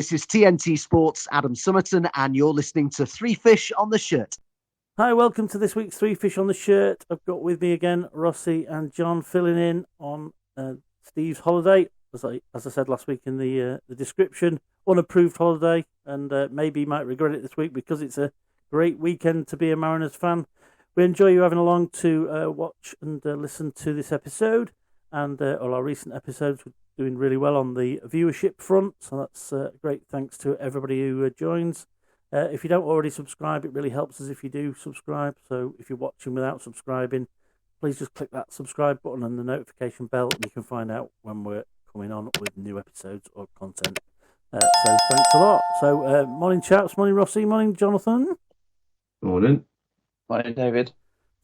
This is TNT Sports' Adam Summerton, and you're listening to Three Fish on the Shirt. Hi, welcome to this week's Three Fish on the Shirt. I've got with me again Rossi and John filling in on Steve's holiday. As I said last week in the description, unapproved holiday, and maybe you might regret it this week because it's a great weekend to be a Mariners fan. We enjoy you having along to watch and listen to this episode, and all our recent episodes were doing really well on the viewership front, so that's great. Thanks to everybody who joins. If you don't already subscribe, it really helps us if you do subscribe. So if you're watching without subscribing, please just click that subscribe button and the notification bell, and you can find out when we're coming on with new episodes or content. So thanks a lot. So morning chaps, morning Rossi, morning Jonathan. Morning. Morning David.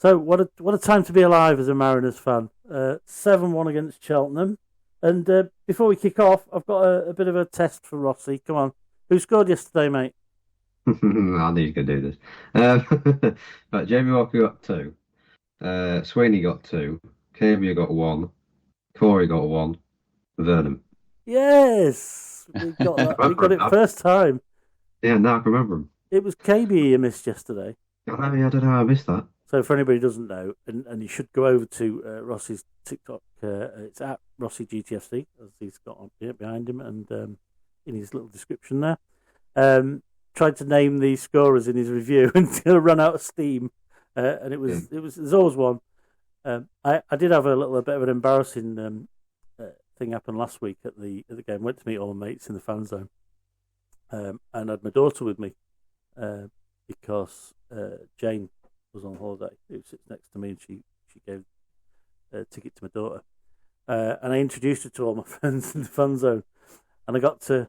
So what a time to be alive as a Mariners fan. 7-1 against Cheltenham. And before we kick off, I've got a bit of a test for Rossi. Come on. Who scored yesterday, mate? I knew you could do this. But Jamie Walker got 2. Sweeney got 2. Cambia got 1. Corey got 1. Vernon. Yes! We got that. We got it first time. Yeah, now I can remember him. It was KB you missed yesterday. I don't know how I missed that. So for anybody who doesn't know, and you should go over to Rossi's TikTok, it's at Rossi GTFC, as he's got on behind him, and in his little description there. Tried to name the scorers in his review until run out of steam, and there's always one. I did have a bit of an embarrassing thing happen last week at the game. Went to meet all my mates in the fan zone, and had my daughter with me because Jane was on holiday, who sits next to me, and she gave a ticket to my daughter, and I introduced her to all my friends in the fan zone, and I got to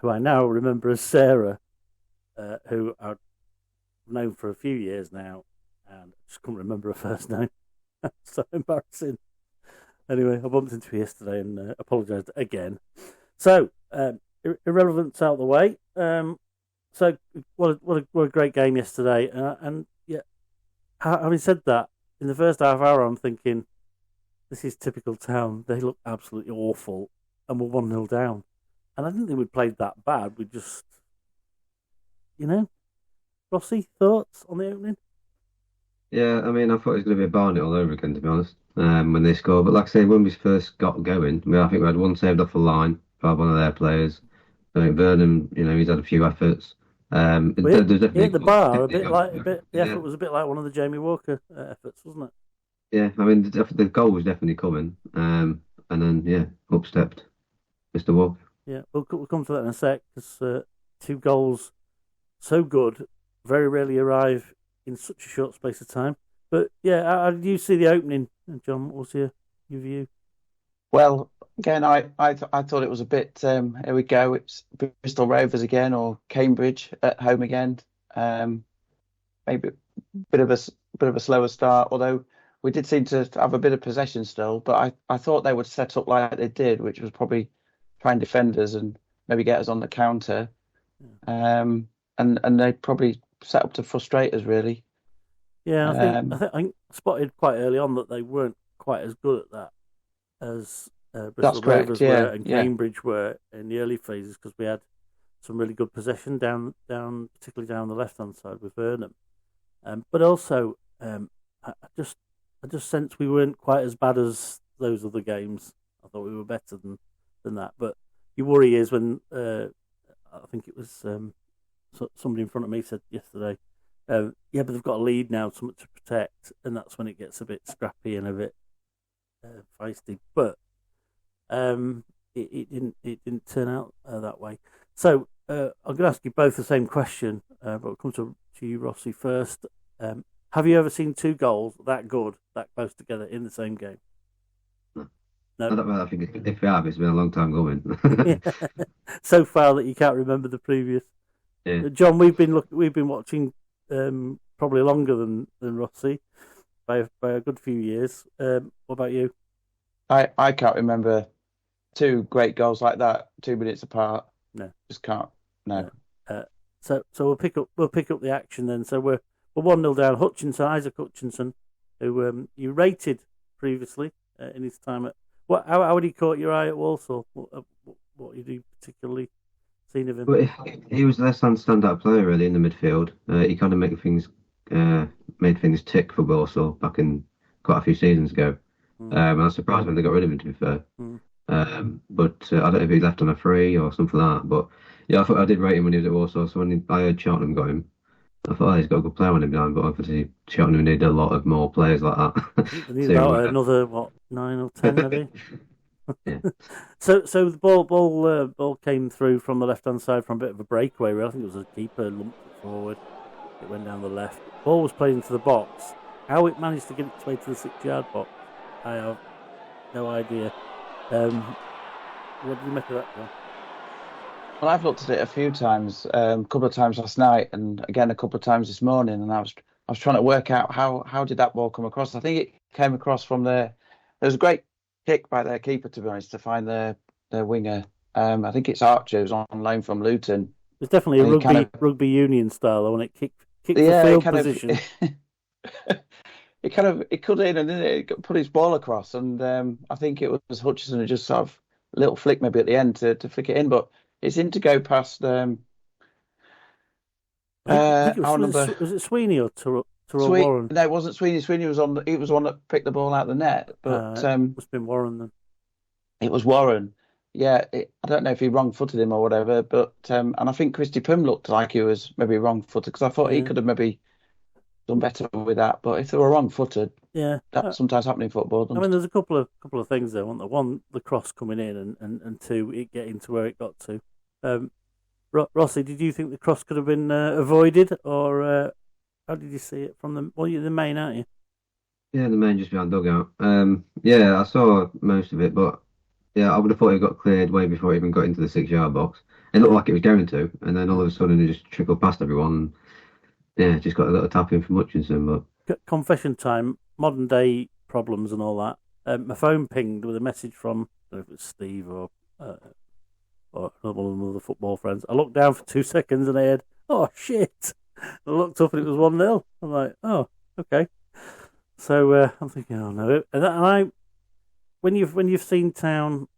who I now remember as Sarah, who I've known for a few years now, and I just couldn't remember her first name. So embarrassing. Anyway, I bumped into her yesterday and apologised again. So, irrelevance out of the way. So, what a great game yesterday. And yeah, having said that, in the first half hour, I'm thinking, this is typical Town. They look absolutely awful, and we're 1-0 down. And I didn't think we played that bad. We just, Rossi, thoughts on the opening? Yeah, I mean, I thought it was going to be a Barnet all over again, to be honest, when they scored. But like I say, when we first got going, I think we had one saved off the line by one of their players. I think Vernon, he's had a few efforts. He hit the bar the effort was a bit like one of the Jamie Walker efforts, wasn't it? Yeah, I mean, the goal was definitely coming. And then, up stepped Mr. Walker. Yeah, we'll come to that in a sec, because 2 goals, so good, very rarely arrive in such a short space of time. But yeah, how did you see the opening, John? What was your view? Well, again, I thought it was a bit. Here we go. It's Bristol Rovers again, or Cambridge at home again. Maybe a bit of a slower start. Although we did seem to have a bit of possession still, but I thought they would set up like they did, which was probably try and defend us and maybe get us on the counter. And they probably set up to frustrate us, really. Yeah, I spotted quite early on that they weren't quite as good at that as Bristol Rovers were and Cambridge were in the early phases, because we had some really good possession down particularly down the left-hand side with Vernon. But also, I just sensed we weren't quite as bad as those other games. I thought we were better than that. But your worry is when I think it was somebody in front of me said yesterday, but they've got a lead now, something to protect, and that's when it gets a bit scrappy and a bit feisty. But it didn't turn out that way. So I'm going to ask you both the same question, but we'll come to you, Rossi, first. Have you ever seen 2 goals that good, that close together in the same game? No. I think if we have, it's been a long time going. So far that you can't remember the previous. Yeah. John, we've been watching probably longer than Rossi by a good few years. What about you? I can't remember 2 great goals like that 2 minutes apart. No, just can't. No. So we'll pick up the action then. So we're 1-0 down. Isaac Hutchinson, who you rated previously in his time at. How had he caught your eye at Walsall? What did he particularly seen of him? But he was less than standout player really in the midfield. He kind of made things tick for Walsall back in quite a few seasons ago. I was surprised when they got rid of him, to be fair. But I don't know if he left on a free or something like that. But yeah, I thought I did rate him when he was at Walsall. So when I heard Cheltenham got him, I thought, he's got a good player on him behind. But obviously Cheltenham needed a lot of more players like that. They need about another 9 or 10 maybe. Yeah. So the ball came through from the left hand side from a bit of a breakaway. I think it was a keeper lumped it forward. It went down the left. Ball was played into the box. How it managed to get its way to the 6-yard box, I have no idea. What did you make of that, John? Well, I've looked at it a few times, a couple of times last night, and again a couple of times this morning. And I was trying to work out how did that ball come across. I think it came across from there. There was a great kick by their keeper, to be honest, to find their winger. I think it's Archer, who's on loan from Luton. It's definitely a rugby union style, though, when it kicked the field position. It cut in and then it put his ball across, and I think it was Hutchison who just sort of a little flick maybe at the end to flick it in, but it's in to go past. I think was it Sweeney or Terrell Warren? No, it wasn't Sweeney. Sweeney was on. He was the one that picked the ball out of the net, but must have been Warren then. It was Warren. Yeah, I don't know if he wrong-footed him or whatever, but and I think Christy Pym looked like he was maybe wrong-footed because I thought he could have maybe done better with that. But if they were wrong-footed, that sometimes happens in football. I mean, there's a couple of things there, weren't there? One, the cross coming in, and two, it getting to where it got to. Rossi, did you think the cross could have been avoided, or how did you see it from the? Well, you're the main, aren't you? Yeah, the main just behind dugout. Yeah, I saw most of it, but yeah, I would have thought it got cleared way before it even got into the 6-yard box. It looked like it was going to, and then all of a sudden it just trickled past everyone. Yeah, just got a little tap in from Hutchinson. But confession time, modern day problems and all that. My phone pinged with a message from, I don't know if it was Steve or one of the football friends. I looked down for 2 seconds and I heard, "Oh shit!" I looked up and it was 1-0. I'm like, "Oh, okay." So I'm thinking, "Oh no!" When you've seen Town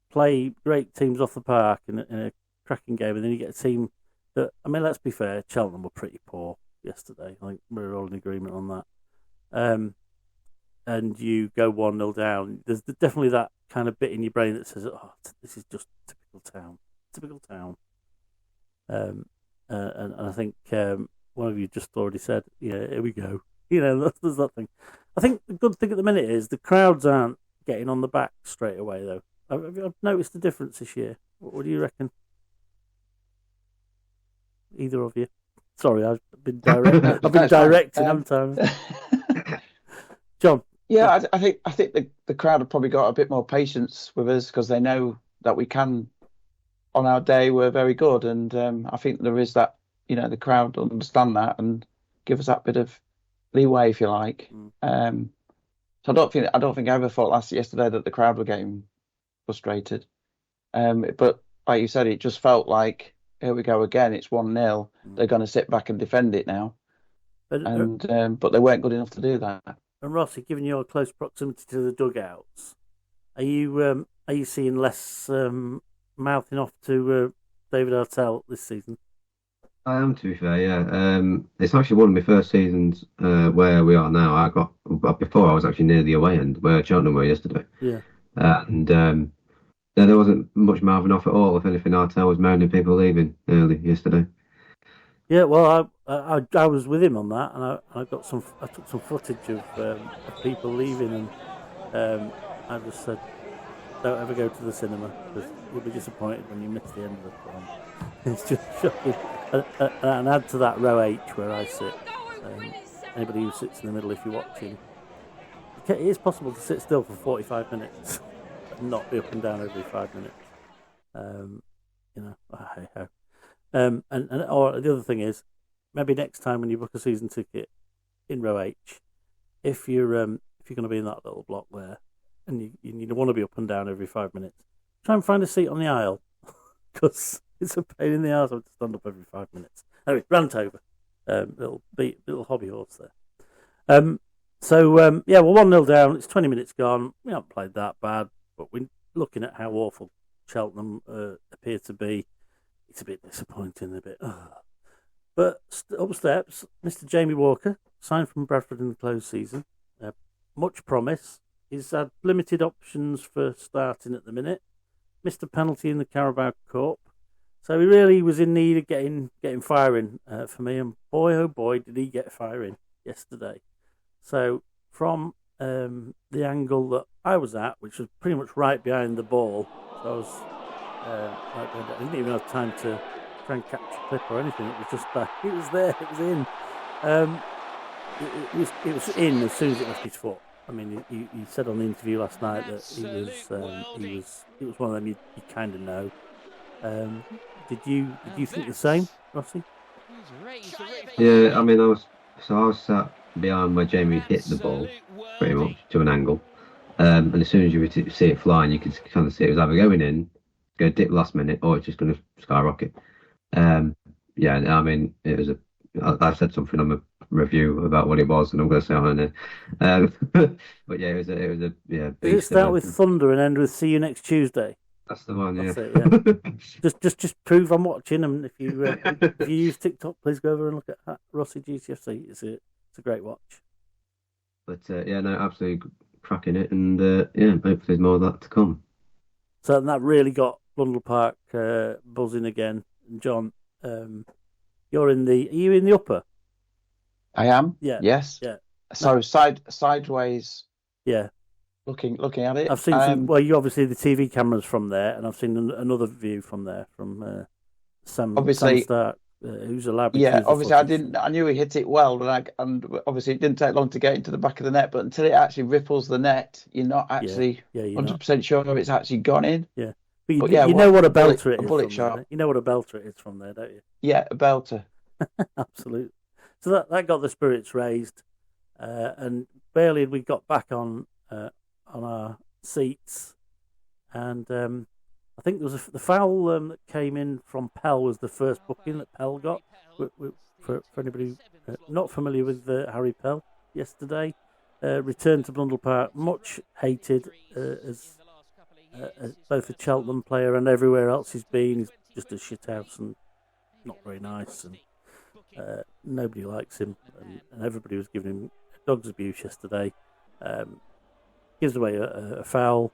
play great teams off the park in a cracking game, and then you get a team that, I mean, let's be fair, Cheltenham were pretty poor yesterday. I think we're all in agreement on that. And you go 1-0 down. There's definitely that kind of bit in your brain that says, "Oh, this is just typical Town." And I think one of you just already said, "Yeah, here we go." There's that thing. I think the good thing at the minute is the crowds aren't getting on the back straight away, though. Have you noticed the difference this year? What do you reckon? Either of you? Sorry, I've been directing, haven't I? John? Yeah, I think the crowd have probably got a bit more patience with us because they know that we can, on our day, we're very good, and I think there is that, the crowd understand that and give us that bit of leeway, if you like. So I don't think I ever thought yesterday that the crowd were getting frustrated. But like you said, it just felt like, here we go again. It's 1-0. They're going to sit back and defend it now, but they weren't good enough to do that. And Rossi, given your close proximity to the dugouts, are you seeing less mouthing off to David Artell this season? I am, to be fair, yeah. It's actually one of my first seasons where we are now. Before I was actually near the away end where Cheltenham were yesterday. Yeah. And there wasn't much mouthing off at all. If anything, Artell was moaning people leaving early yesterday. Yeah, well, I was with him on that, and I took some footage of people leaving, and I just said, "Don't ever go to the cinema because you'll be disappointed when you miss the end of the film." It's just shocking. And add to that row H where I sit. Anybody who sits in the middle, if you're watching, it is possible to sit still for 45 minutes and not be up and down every 5 minutes. Hey-ho. Or the other thing is, maybe next time when you book a season ticket in row H, if you're going to be in that little block there, and you want to be up and down every 5 minutes, try and find a seat on the aisle, because it's a pain in the arse to stand up every 5 minutes. Anyway, rant over. Little hobby horse there. We're 1-0 down. It's 20 minutes gone. We haven't played that bad, but we're looking at how awful Cheltenham appear to be. it's a bit disappointing, a bit. But up steps, Mr. Jamie Walker, signed from Bradford in the closed season. Much promise. He's had limited options for starting at the minute. Missed a penalty in the Carabao Cup. So he really was in need of getting firing for me. And boy, oh boy, did he get firing yesterday. So from the angle that I was at, which was pretty much right behind the ball, so I was right behind it. I didn't even have time to try and catch a clip or anything. It was just it was there. It was in. It was in as soon as it left his foot. I mean, he said on the interview last night that it was one of them you kind of know. Did you think the same, Rossi? Yeah, I mean, I was sat behind where Jamie hit the ball, pretty much to an angle, and as soon as you see it flying, you could kind of see it was either going in, go dip last minute, or it's just going to skyrocket. Yeah, I mean, it was I said something on the review about what it was, and I'm going to say on it. But yeah, it was a yeah. Did it start with thunder and end with "See you next Tuesday"? That's the one. That's Yeah. It, yeah. just prove I'm watching, and if you use TikTok, please go over and look at Rossi GTFC. It's a great watch. But yeah, no, absolutely cracking it, and yeah, hopefully there's more of that to come. So that really got Blundell Park buzzing again. And John, are you in the upper? I am. Yeah. Yes. Yeah. So sideways. Yeah. Looking at it. I've seen you obviously the TV cameras from there, and I've seen another view from there from Sam Stark, who's a lab. Yeah, obviously I knew he hit it well, and obviously it didn't take long to get into the back of the net, but until it actually ripples the net, you're not actually 100% sure if it's actually gone in. Yeah. But you know what a belter it is. Bullet shot. You know what a belter it is from there, don't you? Yeah, a belter. Absolutely. So that got the spirits raised, and barely had we got back on our seats, and I think there was the foul that came in from Pell was the first booking that Pell got. For anybody not familiar with Harry Pell, yesterday returned to Blundell Park, much hated as both a Cheltenham player and everywhere else he's been. He's just a shithouse and not very nice, and nobody likes him, and everybody was giving him dog's abuse yesterday. Gives away a foul.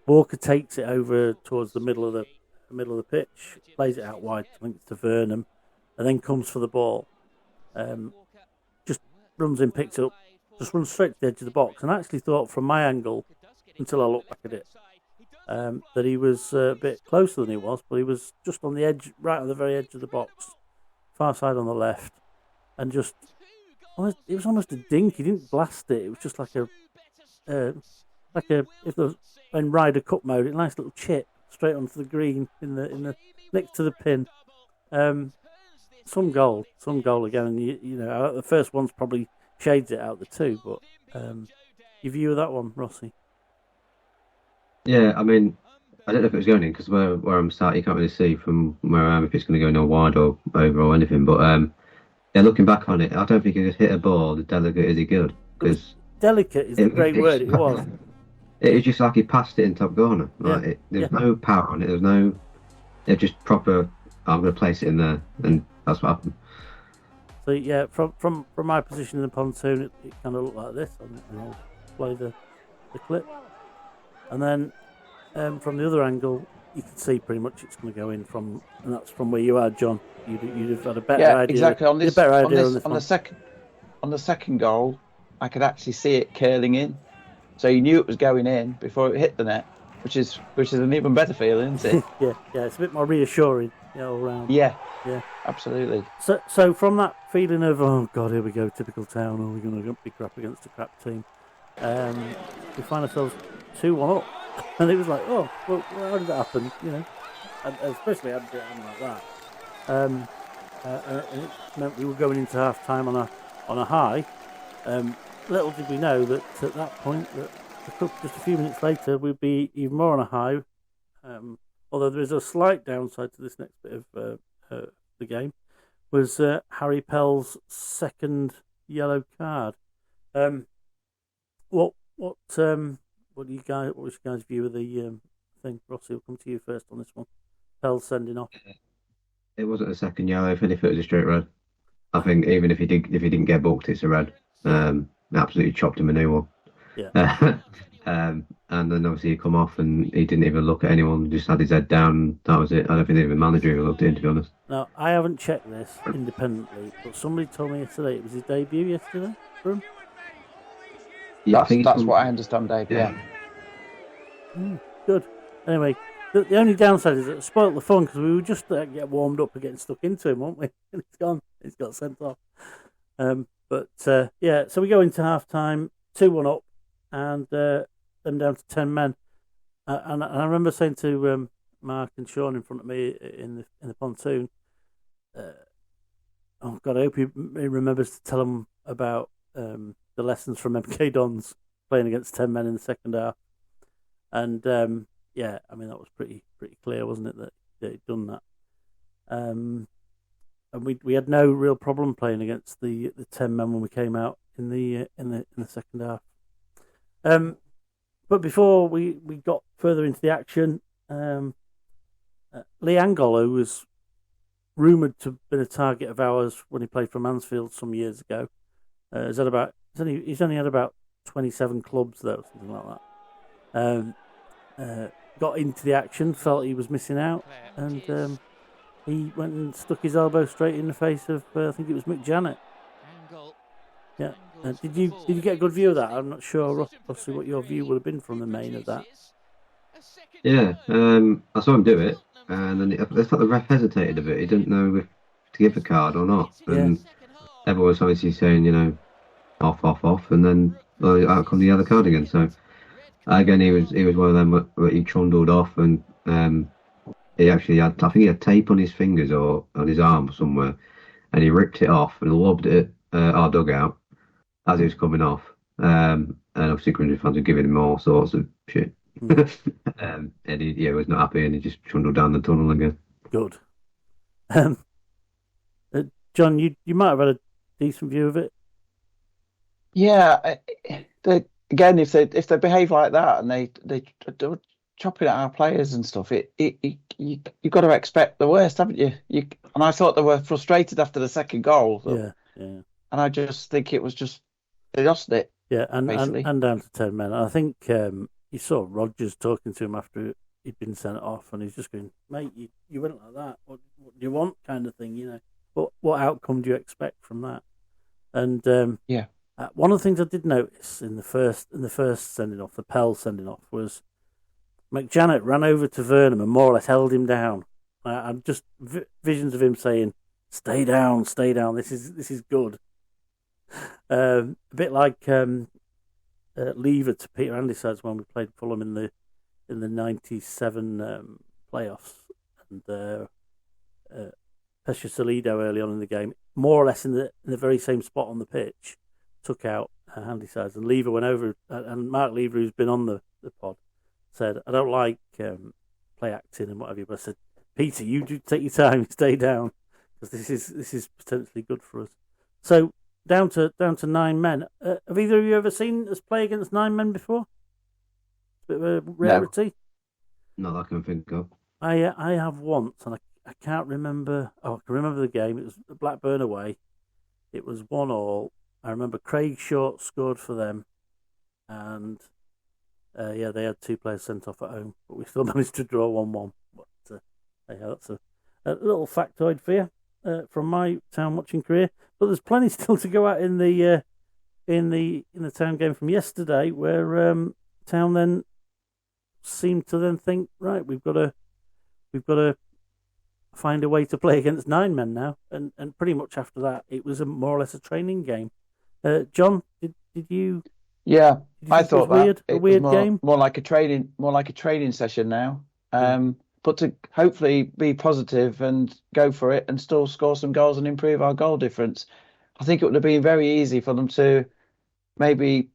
Walker takes it over towards the middle of the pitch, plays it out wide, links to Vernon, and then comes for the ball. Just runs in, picks it up, just runs straight to the edge of the box. And I actually thought from my angle, until I looked back at it, that he was a bit closer than he was, but he was just on the edge, right on the very edge of the box, far side on the left, and it was almost a dink. He didn't blast it. It was just like a if there was in Ryder Cup mode, a nice little chip straight onto the green in the next to the pin. Some goal again. And you know the first one's probably shades it out the two, but your view of that one, Rossi? Yeah, I mean, I don't know if it was going in because where I'm sat, you can't really see from where I am if it's going to go in or wide or over or anything. But yeah, looking back on it, I don't think he just hit a ball as delicate as he could. Because delicate is the great word. It was. It was just like he passed it in top corner. Like there's no power on it. There's no. It just proper. I'm going to place it in there, and that's what happened. So yeah, from my position in the pontoon, it kind of looked like this, and I'll play the clip, and then from the other angle, you can see pretty much it's going to go in from, and that's from where you are, John. You'd have had a better idea. Exactly. On the second goal, I could actually see it curling in. So you knew it was going in before it hit the net, which is an even better feeling, isn't it? yeah, it's a bit more reassuring, all round. Yeah, absolutely. So from that feeling of, oh God, here we go, typical Town, are we going to be crap against a crap team? We find ourselves 2-1 up, and it was like, oh, well, how did that happen? You know, and especially had it happen like that. And it meant we were going into half time on a high. Little did we know that at that point, just a few minutes later, we'd be even more on a high. Although there is a slight downside to this next bit of the game, was Harry Pell's second yellow card. What was your guys' view of the thing? Rossi, will come to you first on this one. Pell sending off. It wasn't a second yellow. If anything, it was a straight red. I think even if he didn't get booked, it's a red. Absolutely chopped him a new one. Yeah. And then obviously he come off and he didn't even look at anyone. Just had his head down. That was it. I don't think even the manager even looked in, to be honest. Now, I haven't checked this independently, but somebody told me yesterday it was his debut yesterday for him. Yeah, that's what I understand, Dave. Yeah. Good. Anyway, the only downside is that it spoilt the fun because we were just get warmed up and getting stuck into him, weren't we? And he's gone. He's got sent off. Yeah, so we go into half time, 2-1 up, and them down to 10 men. And I remember saying to Mark and Sean in front of me in the pontoon, oh God, I hope he remembers to tell them about the lessons from MK Dons playing against 10 men in the second half. And yeah, I mean that was pretty clear, wasn't it, that he'd done that. And we had no real problem playing against the 10 men when we came out in the second half. But before we got further into the action, Lee Angol, who was rumoured to have been a target of ours when he played for Mansfield some years ago, he's only had about 27 clubs though, something like that. Got into the action, felt he was missing out, and he went and stuck his elbow straight in the face of I think it was Mick Janet. Yeah. Did you get a good view of that? I'm not sure, Rossi, what your view would have been from the main of that. Yeah, I saw him do it, and then it's like the ref hesitated a bit. He didn't know if to give the card or not, and everyone was obviously saying, off, and then out come the yellow card again. So again, he was one of them where he trundled off, and he actually had, I think he had tape on his fingers or on his arm somewhere, and he ripped it off and lobbed it at our dugout as he was coming off. And obviously Grimsby fans were giving him all sorts of shit. And he was not happy, and he just trundled down the tunnel again. Good. John, you might have had a decent view of it. Yeah, again, if they behave like that and they chopping at our players and stuff, you've got to expect the worst, haven't you? And I thought they were frustrated after the second goal. So, yeah. And I just think it was just they lost it. Yeah, and down to 10 men. I think you saw Rodgers talking to him after he'd been sent off, and he's just going, "Mate, you went like that. What do you want?" kind of thing, What outcome do you expect from that? And one of the things I did notice in the first sending off, the Pell sending off, was McJanet ran over to Vernon and more or less held him down. I'm just visions of him saying, "Stay down, stay down. This is good." A bit like Lever to Peter Andysides when we played Fulham in the '97 playoffs, and Pesha Salido early on in the game, more or less in the very same spot on the pitch, took out Handysides, and Lever went over, and Mark Lever, who's been on the pod, said, "I don't like play acting and whatever," but I said, "Peter, you do take your time, stay down, because this is potentially good for us." So down to 9 men. Have either of you ever seen us play against 9 men before? It's a bit of a rarity. No. Not that I can think of. I have once, and I can't remember. Oh, I can remember the game. It was Blackburn away. It was 1-1. I remember Craig Short scored for them, and they had 2 players sent off at home, but we still managed to draw 1-1. But that's a little factoid for you from my town watching career. But there's plenty still to go out in the town game from yesterday, where town then seemed to then think, right, we've got to find a way to play against 9 men now, and pretty much after that it was more or less a training game. John, did you? Yeah, I thought that a weird game, more like a training session now. But to hopefully be positive and go for it and still score some goals and improve our goal difference. I think it would have been very easy for them to maybe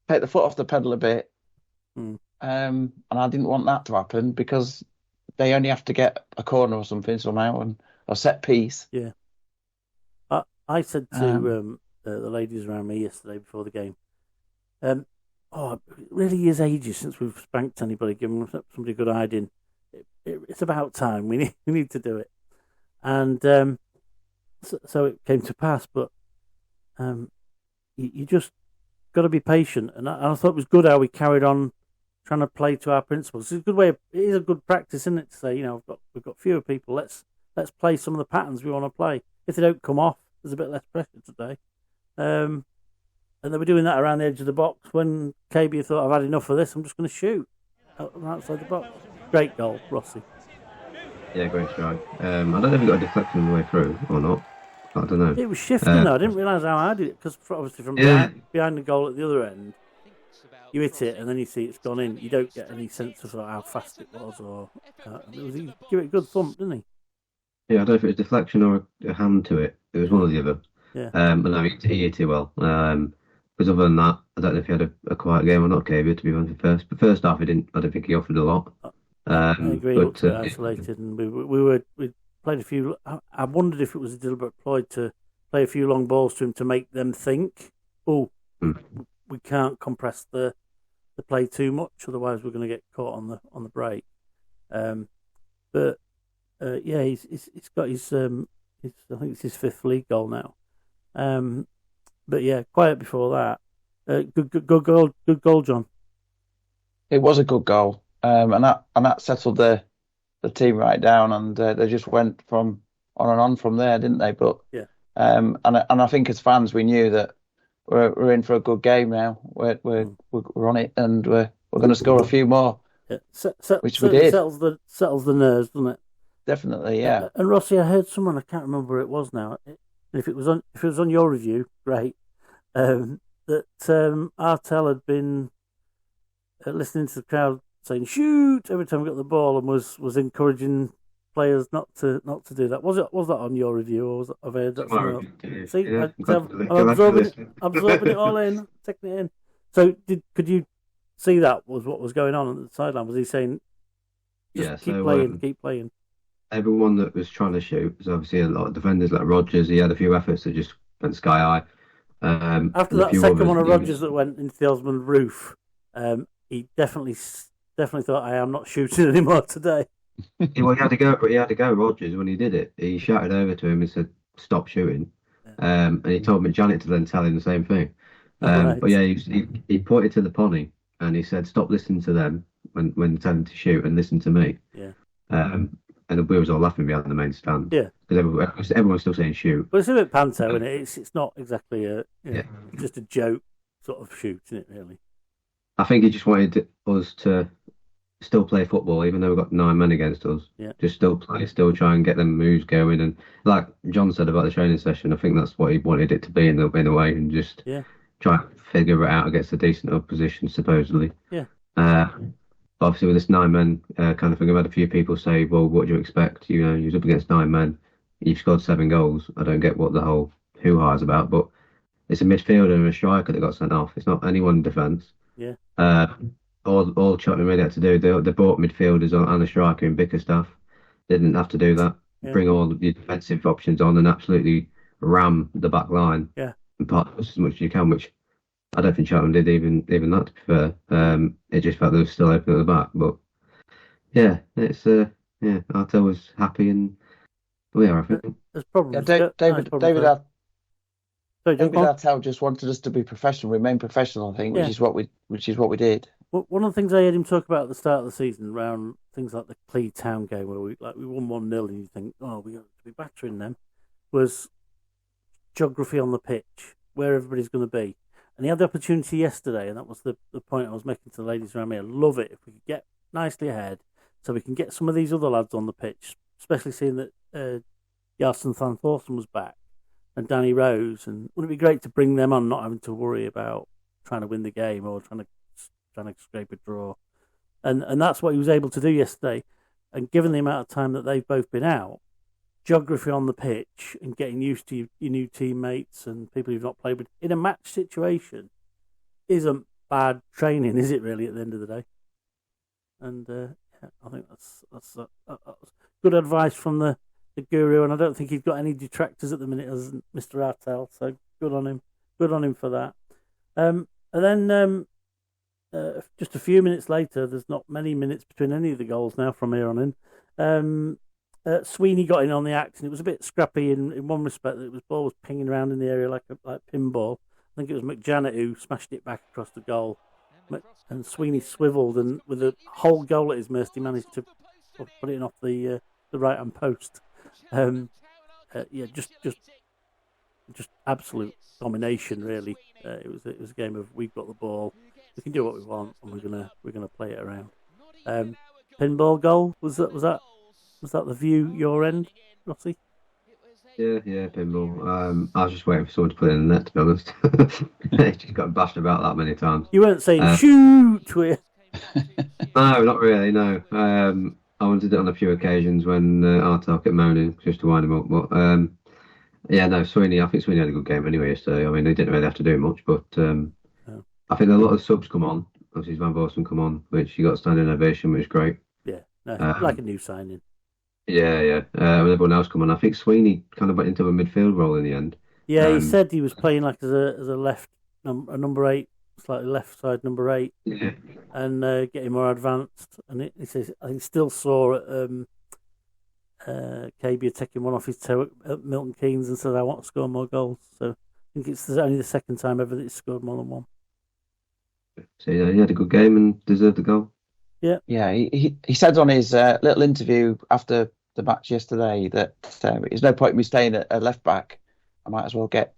take the foot off the pedal a bit. And I didn't want that to happen because they only have to get a corner or something somehow and a set piece. Yeah. I said to the ladies around me yesterday before the game, it really is ages since we've spanked anybody, given somebody a good hiding. It's about time. We need to do it. And so it came to pass. But you just got to be patient. And I thought it was good how we carried on trying to play to our principles. It's a good way. It is a good practice, isn't it? To say, we've got fewer people. Let's play some of the patterns we want to play. If they don't come off, there's a bit less pressure today. And they were doing that around the edge of the box when KB thought, I've had enough of this. I'm just going to shoot outside the box. Great goal, Rossi. Yeah, great strike. I don't know if he got a deflection on the way through or not. I don't know. It was shifting though. I didn't realise how hard it, because obviously from behind the goal at the other end, you hit it and then you see it's gone in. You don't get any sense of how fast it was, or he give it a good thump, didn't he? Yeah, I don't know if it was deflection or a hand to it. It was one or the other. Yeah. But no, he hit it well. Because other than that, I don't know if he had a quiet game or not, KB, to be honest. But first half, I don't think he offered a lot. I agree. But, he looked isolated, and we played a few. I wondered if it was a deliberate ploy to play a few long balls to him to make them think, we can't compress the play too much, otherwise we're going to get caught on the break. But he's got his I think it's his 5th league goal now. But yeah, quiet before that. Good goal, John. It was a good goal, and that settled the team right down, and they just went from on and on from there, didn't they? But yeah, and I think as fans we knew that we're in for a good game now. We're on it, and we're going to score a few more. Yeah. Which we did. Settles the nerves, doesn't it? Definitely, yeah. And Rossi, I heard someone, I can't remember who it was now. If it was on your review, great. That Artell had been listening to the crowd saying "shoot" every time we got the ball, and was encouraging players not to do that. Was that on your review, or I've heard that somewhere else? See, yeah, I'm absorbing it all in, taking it in. So could you see that was what was going on at the sideline? Was he saying, keep playing? Everyone that was trying to shoot was obviously a lot of defenders like Rodgers. He had a few efforts that just went sky high. After that second one of Rodgers that went into the Osmond roof, he definitely thought, I am not shooting anymore today. Well, he had to go. Rodgers, when he did it, he shouted over to him and said, "Stop shooting." And he told Janet to then tell him the same thing. Right. But yeah, he pointed to the pony and he said, "Stop listening to them when telling to shoot, and listen to me." Yeah. And we was all laughing behind the main stand. Yeah. Because everyone's still saying shoot. But it's a bit panto, isn't it? It's not exactly just a joke sort of shoot, isn't it, really? I think he just wanted us to still play football, even though we've got 9 men against us. Yeah. Just still play, still try and get them moves going. And like John said about the training session, I think that's what he wanted it to be in a way, and just try and figure it out against a decent opposition, supposedly. Yeah. Obviously, with this 9 men kind of thing, I've had a few people say, well, what do you expect? You know, you're up against 9 men. You've scored 7 goals. I don't get what the whole hoo-ha is about, but it's a midfielder and a striker that got sent off. It's not anyone in defence. Yeah. All Cheltenham really had to do, they bought midfielders and a striker in Bickerstaff. They didn't have to do that. Yeah. Bring all the defensive options on and absolutely ram the back line. Yeah. And part as much as you can, which I don't think Cheltenham did even that, to be fair. It just felt they were still open at the back. But yeah, it's Artell was happy, and we are, I think. There's problems. David Artell just wanted us to be professional, remain professional, I think, which is what we did. Well, one of the things I heard him talk about at the start of the season, around things like the Cheltenham Town game, where we won 1-0, and you think, we ought to be battering them, was geography on the pitch, where everybody's going to be. And he had the opportunity yesterday, and that was the point I was making to the ladies around me. I love it if we could get nicely ahead, so we can get some of these other lads on the pitch, especially seeing that Jarson Van Thorsten was back and Danny Rose. And wouldn't it be great to bring them on, not having to worry about trying to win the game or trying to scrape a draw? And that's what he was able to do yesterday. And given the amount of time that they've both been out, geography on the pitch and getting used to your new teammates and people you've not played with in a match situation isn't bad training, is it really, at the end of the day? And I think that's good advice from the guru, and I don't think he's got any detractors at the minute, as Mr. Artell, so good on him for that. And then just a few minutes later, there's not many minutes between any of the goals now from here on in, Sweeney got in on the act, and it was a bit scrappy in one respect. That the ball was pinging around in the area like pinball. I think it was McJanet who smashed it back across the goal, and Sweeney swiveled, and with a whole goal at his mercy, managed to put it off the right hand post. Just absolute domination, really. It was a game of we've got the ball, we can do what we want, and we're gonna play it around. Pinball goal was that the view your end, Rossi? Yeah, pinball. I was just waiting for someone to put it in the net, to be honest. It's just got bashed about that many times. You weren't saying shoot to it. No, not really. No. I wanted it on a few occasions when Artel kept moaning just to wind him up. But Sweeney. I think Sweeney had a good game anyway yesterday. I mean, he didn't really have to do much, but I think a lot of subs come on. Obviously, Van Bossen come on, which he got standing ovation, which is great. Yeah, like a new signing. Yeah. When everyone else come on, I think Sweeney kind of went into a midfield role in the end. Yeah, he said he was playing like as a left a number 8, slightly left side number 8, and getting more advanced. And he says I think still saw KB taking one off his toe at Milton Keynes and said I want to score more goals. So I think it's only the second time ever that he's scored more than one. So he had a good game and deserved the goal. Yeah. He said on his little interview after the match yesterday that there's no point in me staying at left back. I might as well get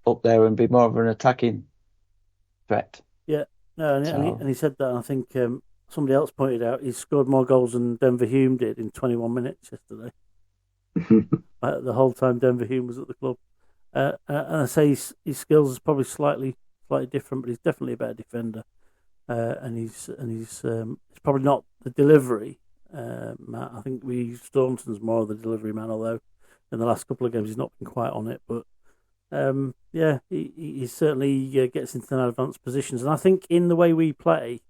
up there and be more of an attacking threat. Yeah, no, and he said that. And I think somebody else pointed out he scored more goals than Denver Hume did in 21 minutes yesterday. The whole time Denver Hume was at the club, and I say his skills is probably slightly different, but he's definitely a better defender. And he's probably not the delivery man. I think Staunton's more of the delivery man, although in the last couple of games he's not been quite on it. But he certainly gets into advanced positions, and I think in the way we play,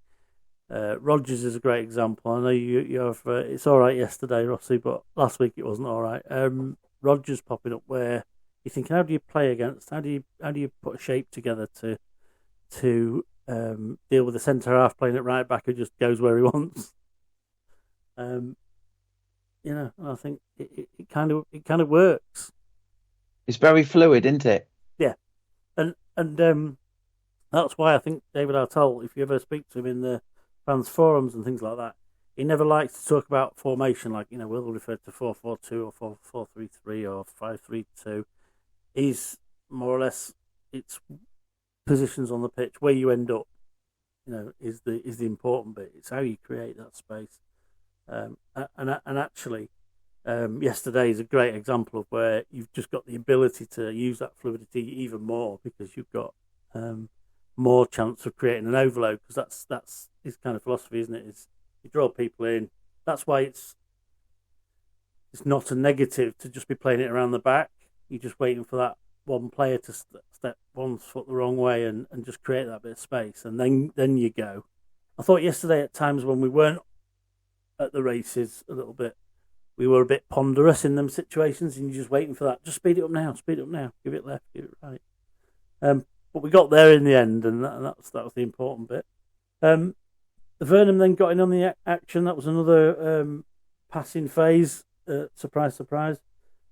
Rodgers is a great example. I know you have it's all right yesterday, Rossi, but last week it wasn't all right. Rodgers popping up where you're thinking, how do you play against? How do you put a shape together to deal with the centre half playing at right back who just goes where he wants? I think it kind of works. It's very fluid, isn't it? Yeah, and that's why I think David Artel, if you ever speak to him in the fans forums and things like that, he never likes to talk about formation like we'll refer to 4-4-2 or 4-4-3-3 or 5-3-2. He's more or less it's positions on the pitch where you end up. Is the important bit. It's how you create that space. And actually, yesterday is a great example of where you've just got the ability to use that fluidity even more because you've got more chance of creating an overload, because that's his kind of philosophy, isn't it? Is you draw people in. That's why it's not a negative to just be playing it around the back. You're just waiting for that one player to step one foot the wrong way and just create that bit of space, and then you go. I thought yesterday at times when we weren't at the races a little bit, we were a bit ponderous in them situations, and you're just waiting for that. Just speed it up now, give it left, give it right. But we got there in the end, and that was the important bit. Vernon then got in on the action. That was another passing phase. Surprise,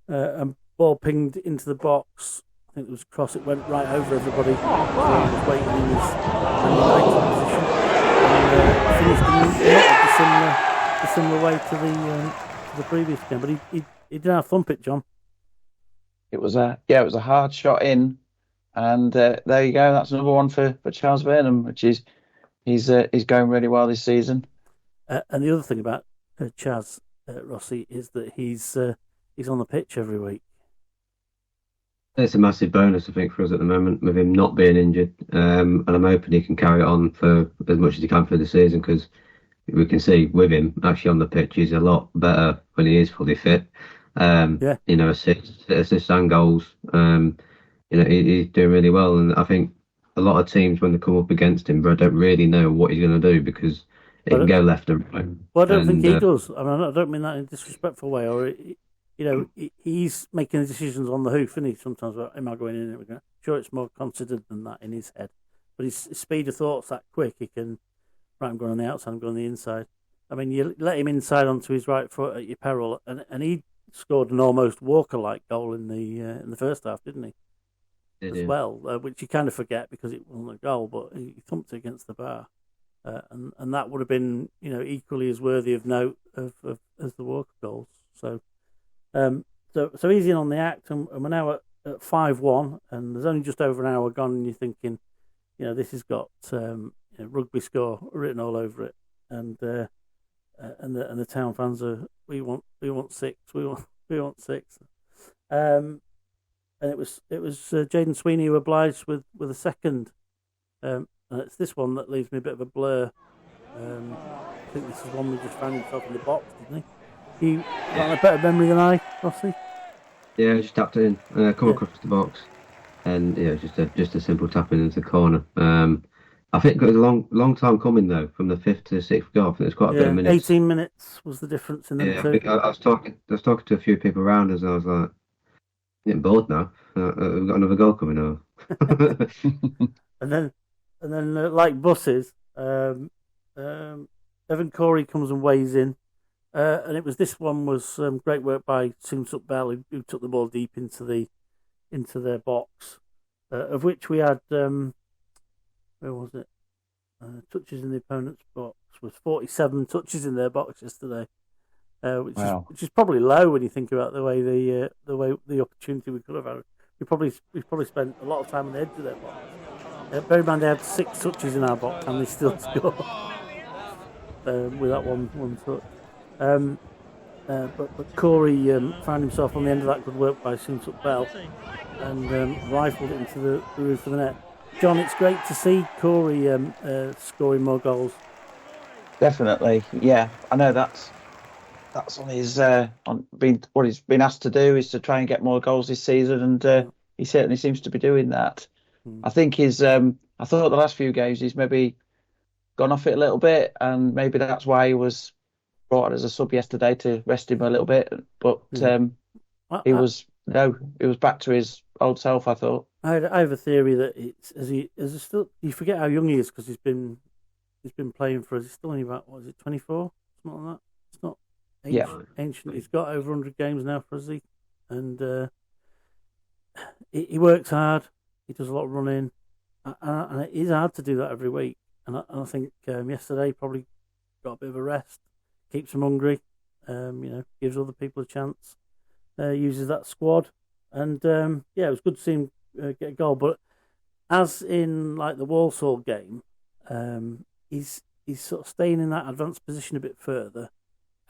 and ball pinged into the box. I think it was cross. It went right over everybody. So he was waiting in his position and finished in not the similar way to the previous game. But he didn't have thump it, John. It was a hard shot in, and there you go. That's another one for Charles Vernon, which is he's going really well this season. And the other thing about Chaz Rossi is that he's on the pitch every week. It's a massive bonus, I think, for us at the moment with him not being injured, and I'm hoping he can carry it on for as much as he can for the season, because we can see with him actually on the pitch he's a lot better when he is fully fit. Assists and goals. He's doing really well, and I think a lot of teams when they come up against him, don't really know what he's going to do because it can go left and right. Well, I don't think he does. I mean, I don't mean that in a disrespectful way, or he's making decisions on the hoof, isn't he? Sometimes, am I going in? Sure, it's more considered than that in his head, but his speed of thought's that quick. He can. Right, I'm going on the outside. I'm going on the inside. I mean, you let him inside onto his right foot at your peril, and scored an almost Walker-like goal in the first half, didn't he? Yeah. Well, which you kind of forget because it wasn't a goal, but he thumped it against the bar, and that would have been equally as worthy of note as the Walker goals. So easy on the act, and we're now at 5-1, and there's only just over an hour gone, and you're thinking, this has got rugby score written all over it, and the town fans are we want 6, we want 6. And it was Jaden Sweeney who obliged with a second. And it's this one that leaves me a bit of a blur. I think this is one we just found himself in the box, didn't he? You got a better memory than I, Rossi? Yeah, just tapped it in, come across the box, and just a simple tapping into the corner. I think it was a long time coming though, from the 5th to 6th goal. I think there's quite a bit of minutes. 18 minutes was the difference in them two. I was talking to a few people around us, and I was like, getting bored now. We've got another goal coming over. and then like buses, Evan Corey comes and weighs in, and it was this one was great work by Soon-Suk Bell, who took the ball deep into their box, of which we had where was it? Touches in the opponent's box was 47 touches in their box yesterday. Which is probably low when you think about the way the opportunity we could have had. We probably spent a lot of time on the edge of their box. Bear in mind they had 6 touches in our box and they still scored with that one touch. But Corey found himself on the end of that good work by Soon-Suk Bell and rifled it into the roof of the net. John, it's great to see Corey scoring more goals. Definitely, yeah. I know that's on his what he's been asked to do is to try and get more goals this season, and he certainly seems to be doing that. I think I thought the last few games he's maybe gone off it a little bit, and maybe that's why he was brought on as a sub yesterday to rest him a little bit. But he was back to his old self, I thought. I have a theory that you forget how young he is because he's been playing for us. He's still only about 24, something like that. It's not ancient. He's got over 100 games now for us, and he works hard. He does a lot of running, and it is hard to do that every week. And I think yesterday probably got a bit of a rest, keeps him hungry, gives other people a chance, uses that squad, and it was good to see him get a goal. But as in like the Walsall game, he's sort of staying in that advanced position a bit further,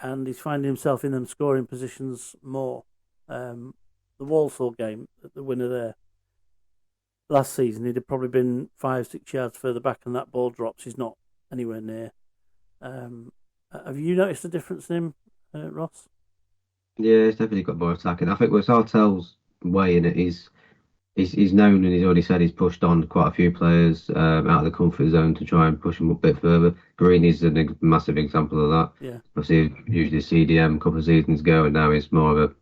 and he's finding himself in them scoring positions more. The Walsall game, the winner there, last season he'd have probably been 5-6 yards further back, and that ball drops. He's not anywhere near. Have you noticed a difference in him, Ross? Yeah, he's definitely got more attacking. I think with Sartell's way in it, he's known, and he's already said he's pushed on quite a few players out of the comfort zone to try and push them up a bit further. Green is a massive example of that. Yeah. Obviously, usually CDM a couple of seasons ago, and now he's more of a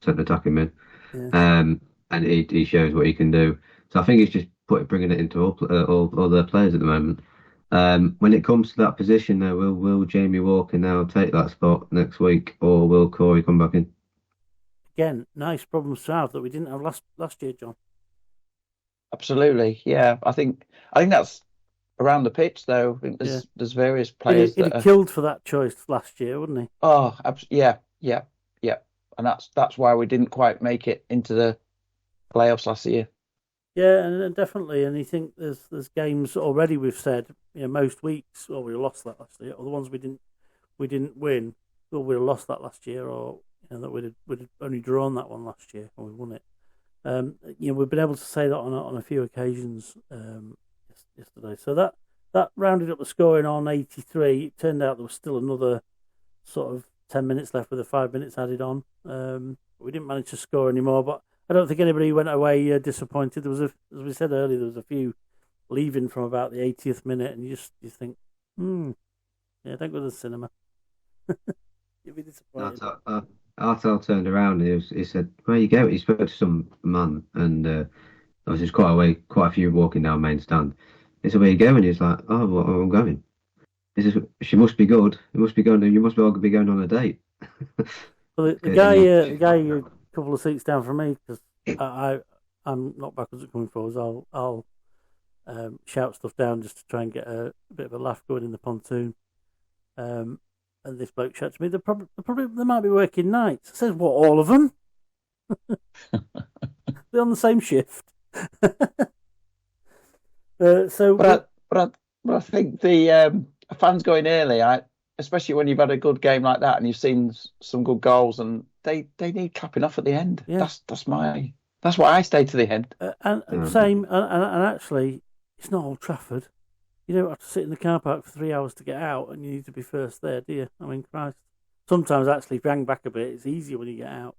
centre attacking mid. Yeah. And he shows what he can do. So I think he's just bringing it into all their players at the moment. When it comes to that position, though, will Jamie Walker now take that spot next week, or will Corey come back in? Again, nice problems to have that we didn't have last year, John. Absolutely, yeah. I think that's around the pitch, though. I think there's various players that killed for that choice last year, wouldn't he? Oh, yeah. And that's why we didn't quite make it into the playoffs last year. Yeah, and definitely. And you think there's games already we've said, most weeks, we lost that last year, or the ones we didn't win, or we lost that last year, or that we'd only drawn that one last year, and we won it. We've been able to say that on a few occasions yesterday. So that rounded up the scoring on 83. It turned out there was still another sort of 10 minutes left with the 5 minutes added on. We didn't manage to score anymore, but I don't think anybody went away disappointed. There was, as we said earlier, there was a few leaving from about the 80th minute, and you think, don't go to the cinema. You'll be disappointed. Artel turned around and he said, "Where you go?" He spoke to some man, and there was just quite a few walking down main stand. He said, "Where you going?" He's like, "Oh, well, I'm going." He says, "She must be good. It must be going. You must all be going on a date." Well, the Good, guy, isn't the guy a couple of seats down from me, because I'm not backwards at coming forwards. I'll shout stuff down just to try and get a bit of a laugh going in the pontoon. And this bloke shouts to me, they might be working nights. I says, what, all of them? They're on the same shift. But I think the fans going early, especially when you've had a good game like that and you've seen some good goals, and they need capping off at the end. Yeah. That's why I stay to the end. And same, and actually, it's not Old Trafford. You don't have to sit in the car park for 3 hours to get out, and you need to be first there, do you? I mean, Christ. Sometimes, actually, if you hang back a bit, it's easier when you get out.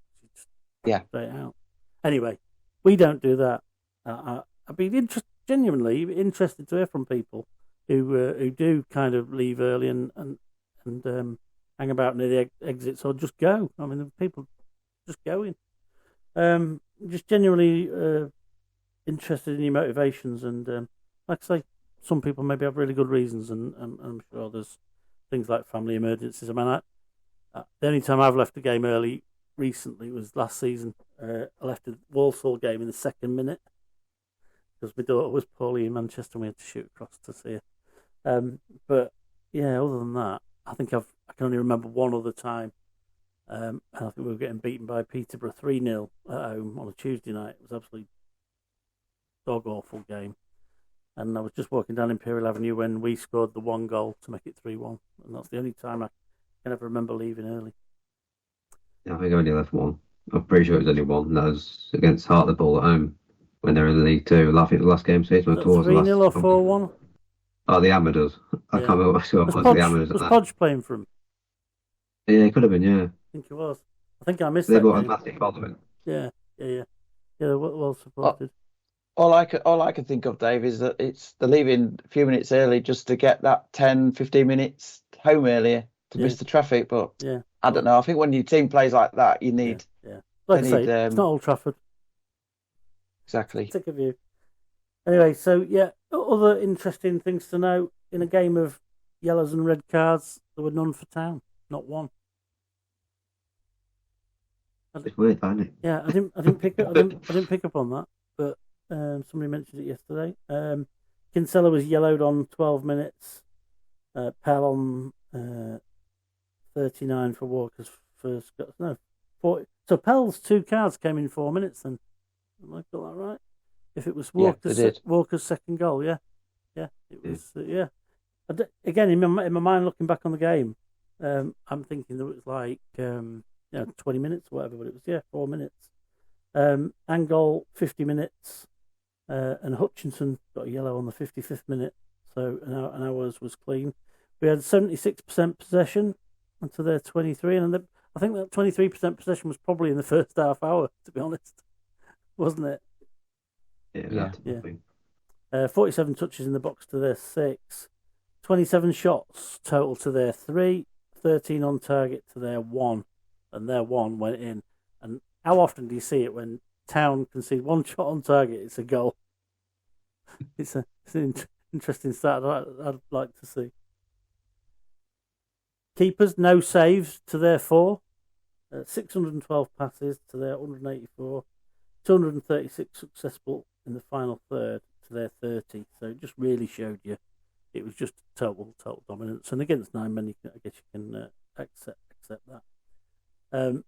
Yeah. Straight out. Anyway, we don't do that. I'd be genuinely interested to hear from people who do kind of leave early and hang about near the exits, or just go. I mean, the people just going. Just genuinely interested in your motivations, and like I say, some people maybe have really good reasons, and I'm sure there's things like family emergencies. I mean, the only time I've left a game early recently was last season. I left a Walsall game in the second minute because my daughter was poorly in Manchester and we had to shoot across to see her. But yeah, other than that, I think I can only remember one other time. And I think we were getting beaten by Peterborough 3-0 at home on a Tuesday night. It was absolutely dog-awful game. And I was just walking down Imperial Avenue when we scored the one goal to make it 3-1. And that's the only time I can ever remember leaving early. Yeah, I think I only left one. I'm pretty sure it was only one. That was against Hartlepool at home when they were in the League Two. I think the last game season towards 3-0 or 4-1? Oh, the Amadors. I can't remember what score it was. The Amadors. Was Podge playing for him? Yeah, it could have been, yeah. I think it was. I think I missed They that bought a game. massive following. Yeah, well supported. All I can think of, Dave, is that they're leaving a few minutes early just to get that 10, 15 minutes home earlier to miss the traffic. But I don't know. I think when your team plays like that, you need. Yeah. Like I say, it's not Old Trafford. Exactly. Take a view. Anyway, so other interesting things to know. In a game of yellows and red cards, there were none for Town. Not one. It's weird, isn't it? Yeah, I didn't pick up on that, but somebody mentioned it yesterday. Kinsella was yellowed on 12 minutes. Pell on 39 for Walker's first. No, 40. So Pell's 2 cards came in 4 minutes. Then am I got that right? If it was Walker's second goal, it was. Again, in my mind, looking back on the game, I'm thinking that it was like 20 minutes or whatever, but it was 4 minutes. Angol 50 minutes, and Hutchinson got a yellow on the 55th minute, so an hour's was clean. We had 76% possession onto their 23, and I think that 23% possession was probably in the first half hour, to be honest, wasn't it? Yeah. 47 touches in the box to their 6, 27 shots total to their 3, 13 on target to their 1, and their 1 went in. And how often do you see it when Town concede 1 shot on target, it's a goal? It's an interesting stat I'd like to see. Keepers, no saves to their 4, 612 passes to their 184, 236 successful in the final third to their 30. So it just really showed you it was just total dominance. And against 9 men, I guess you can accept that.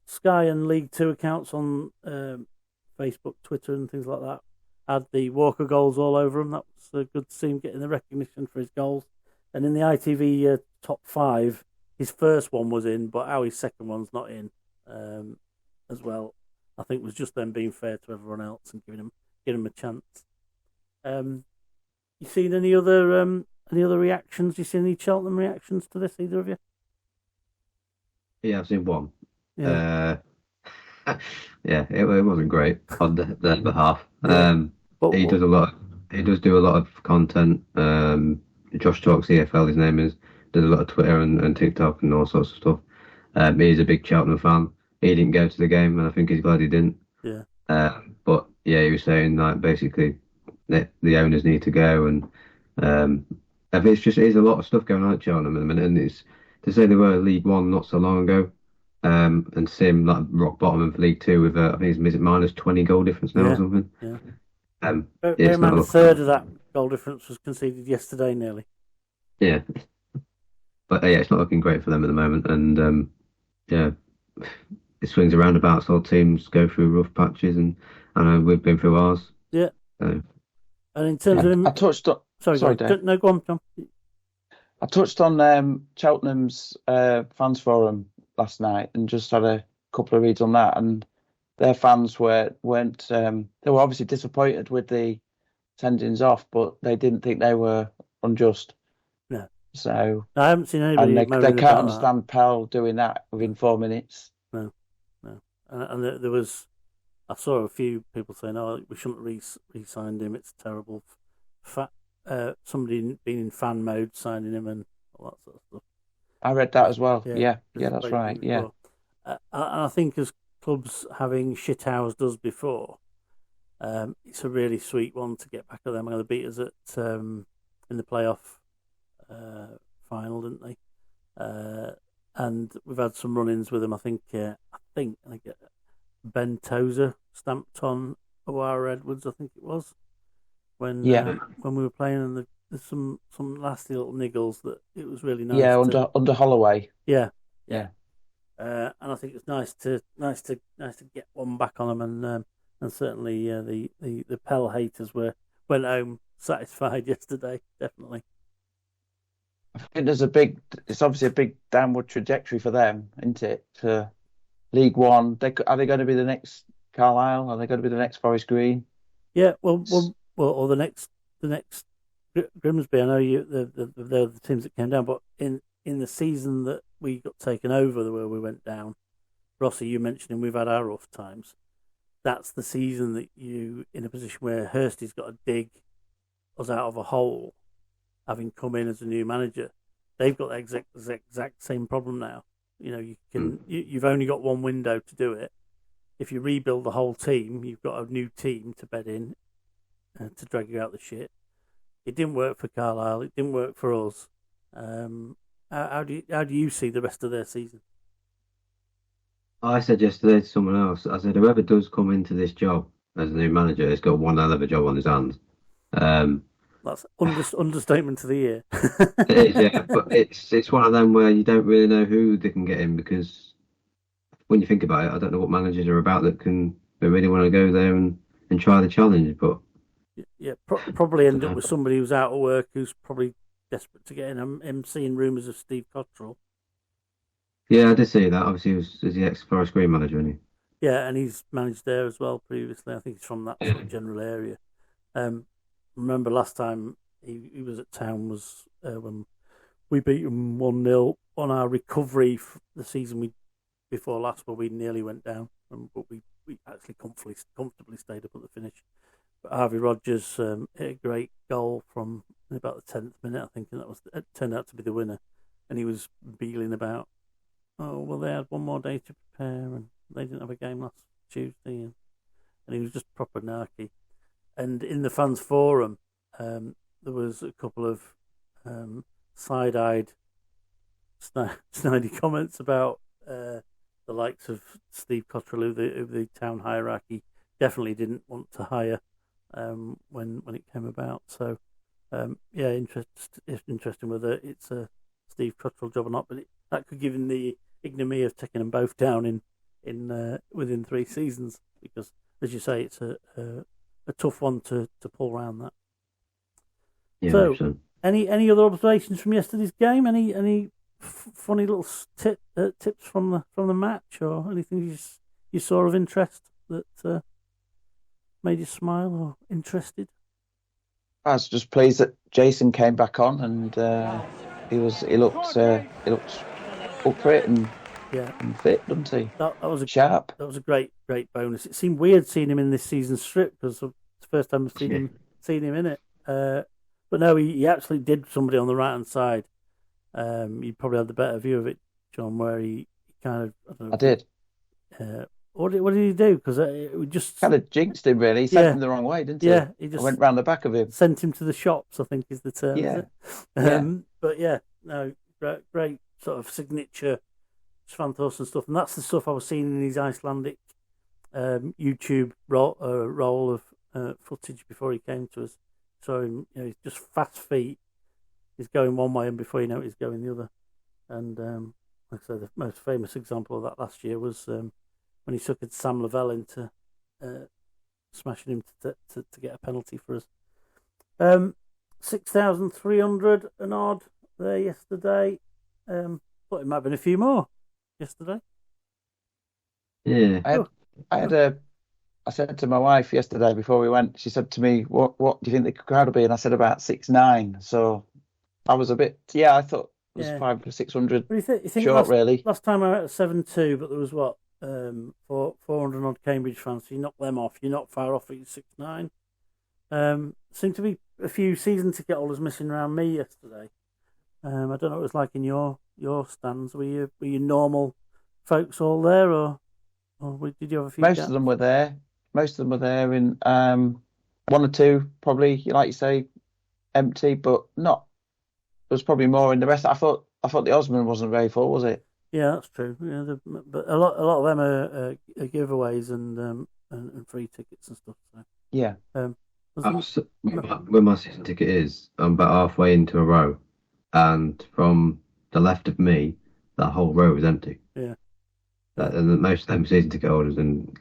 Sky and League Two accounts on Facebook, Twitter, and things like that had the Walker goals all over them. That was good to see him getting the recognition for his goals. And in the ITV top 5, his first one was in, but Howie's second one's not in as well. I think was just them being fair to everyone else and giving him a chance. You seen any other reactions? You seen any Cheltenham reactions to this, either of you? Yeah, I've seen one. Yeah, it wasn't great on their behalf. He does do a lot of content. Josh Talks EFL, his name is. Does a lot of Twitter and TikTok and all sorts of stuff. He's a big Cheltenham fan. He didn't go to the game, and I think he's glad he didn't. Yeah. But yeah, he was saying like basically that the owners need to go, and I think there's a lot of stuff going on at Cheltenham at the minute, and it's to say they were League One not so long ago. and see him like rock bottom of League Two with I think it's minus 20 goal difference now or something. Yeah. It's around a third of that goal difference was conceded yesterday, nearly. Yeah, but it's not looking great for them at the moment, and yeah, it swings and roundabouts. All teams go through rough patches, and I know we've been through ours. Yeah. So. And in terms of, I touched on. Sorry, Dave. No, go on, John. I touched on Cheltenham's fans forum last night and just had a couple of reads on that, and their fans weren't they were obviously disappointed with the sendings off, but they didn't think they were unjust. No. So I haven't seen anybody. And they can't understand Pell doing that within 4 minutes. No. And there was, I saw a few people saying, "Oh, we shouldn't re-signed him. It's terrible." Somebody being in fan mode signing him and all that sort of stuff. I read that as well. Yeah, that's right. Yeah. And I think as clubs having shit hours does before, it's a really sweet one to get back at them. They beat us at in the playoff final, didn't they? And we've had some run-ins with them. I think Ben Tozer stamped on O'Hara Edwards. I think it was when we were playing, and there's some nasty little niggles that it was really nice. Yeah, under Holloway. Yeah. And I think it's nice to get one back on them, and certainly the Pell haters went home satisfied yesterday, definitely. I think it's obviously a big downward trajectory for them, isn't it? For League One, are they going to be the next Carlisle? Are they going to be the next Forest Green? Yeah, well, or the next Grimsby. I know they're the teams that came down, but in the season that we got taken over, where we went down, Rossi, you mentioned we've had our rough times. That's the season that you in a position where Hursty's got to dig us out of a hole, having come in as a new manager. They've got the exact same problem now. You've only got one window to do it. If you rebuild the whole team, you've got a new team to bed in to drag you out the shit. It didn't work for Carlisle. It didn't work for us. How do you see the rest of their season? I said yesterday to someone else, I said, whoever does come into this job as a new manager has got one hell of a job on his hands. That's understatement of the year. It is, yeah, but it's one of them where you don't really know who they can get in, because when you think about it, I don't know what managers are about that really want to go there and try the challenge. But yeah, probably end up with somebody who's out of work, who's probably desperate to get in. I'm seeing rumours of Steve Cottrell. Yeah, I did see that. Obviously, he was the ex-Forest Green manager, isn't he? Yeah, and he's managed there as well previously. I think he's from that sort of general area. Remember last time he was at Town was when we beat him 1-0 on our recovery the season before last, where we nearly went down, but we actually comfortably stayed up at the finish. But Harvey Rogers hit a great goal from about the 10th minute, I think, and it turned out to be the winner. And he was beeling about, they had one more day to prepare, and they didn't have a game last Tuesday, and he was just proper narky. And in the fans forum, there was a couple of side-eyed, snidey comments about the likes of Steve Cottrell, who the town hierarchy definitely didn't want to hire when it came about. So, interesting whether it's a Steve Cottrell job or not. But that could give him the ignominy of taking them both down in within 3 seasons, because, as you say, it's a tough one to pull around that. Yeah, so, 100%. any other observations from yesterday's game? Any funny little tips from the match, or anything you saw of interest that made you smile or interested? I was just pleased that Jason came back on, and he looked up for it and fit, didn't he? That was sharp. That was a great bonus. It seemed weird seeing him in this season's strip, because it's the first time I've seen him in it. But no, he actually did somebody on the right hand side. You probably had the better view of it, John, where he kind of. I don't know, I did. What did he do? Because it just kind of jinxed him, really. He sent him the wrong way, didn't he? Yeah, he just went round the back of him. Sent him to the shops, I think is the term. Yeah. Is it? But yeah, no, great sort of signature Svanthos and stuff, and that's the stuff I was seeing in his Icelandic YouTube roll of footage before he came to us. So he's just fast feet. He's going one way, and before you know it, he's going the other. And like I say, the most famous example of that last year was when he suckered Sam Lavelle into smashing him to get a penalty for us. 6,300 and odd there yesterday. Thought it might have been a few more yesterday. Yeah. I said to my wife yesterday before we went, she said to me, what do you think the crowd will be? And I said about 6,900. So I was a bit, I thought it was 500 or 600 you think short, really. Last time I went at 7-2, but there was 400 odd Cambridge fans, so you knock them off. You're not far off at 6,900. Seemed to be a few season ticket holders missing around me yesterday. I don't know what it was like in your stands. Were you normal folks all there, or did you have a few? Most of them were there. Most of them were there in one or two, probably, like you say, empty, but not. There was probably more in the rest. I thought the Osman wasn't very full, was it? Yeah, that's true. Yeah, but a lot of them are giveaways and free tickets and stuff. So. Yeah. Where my season ticket is, I'm about halfway into a row, and from the left of me, that whole row is empty. Yeah. And most of them are season ticket holders, and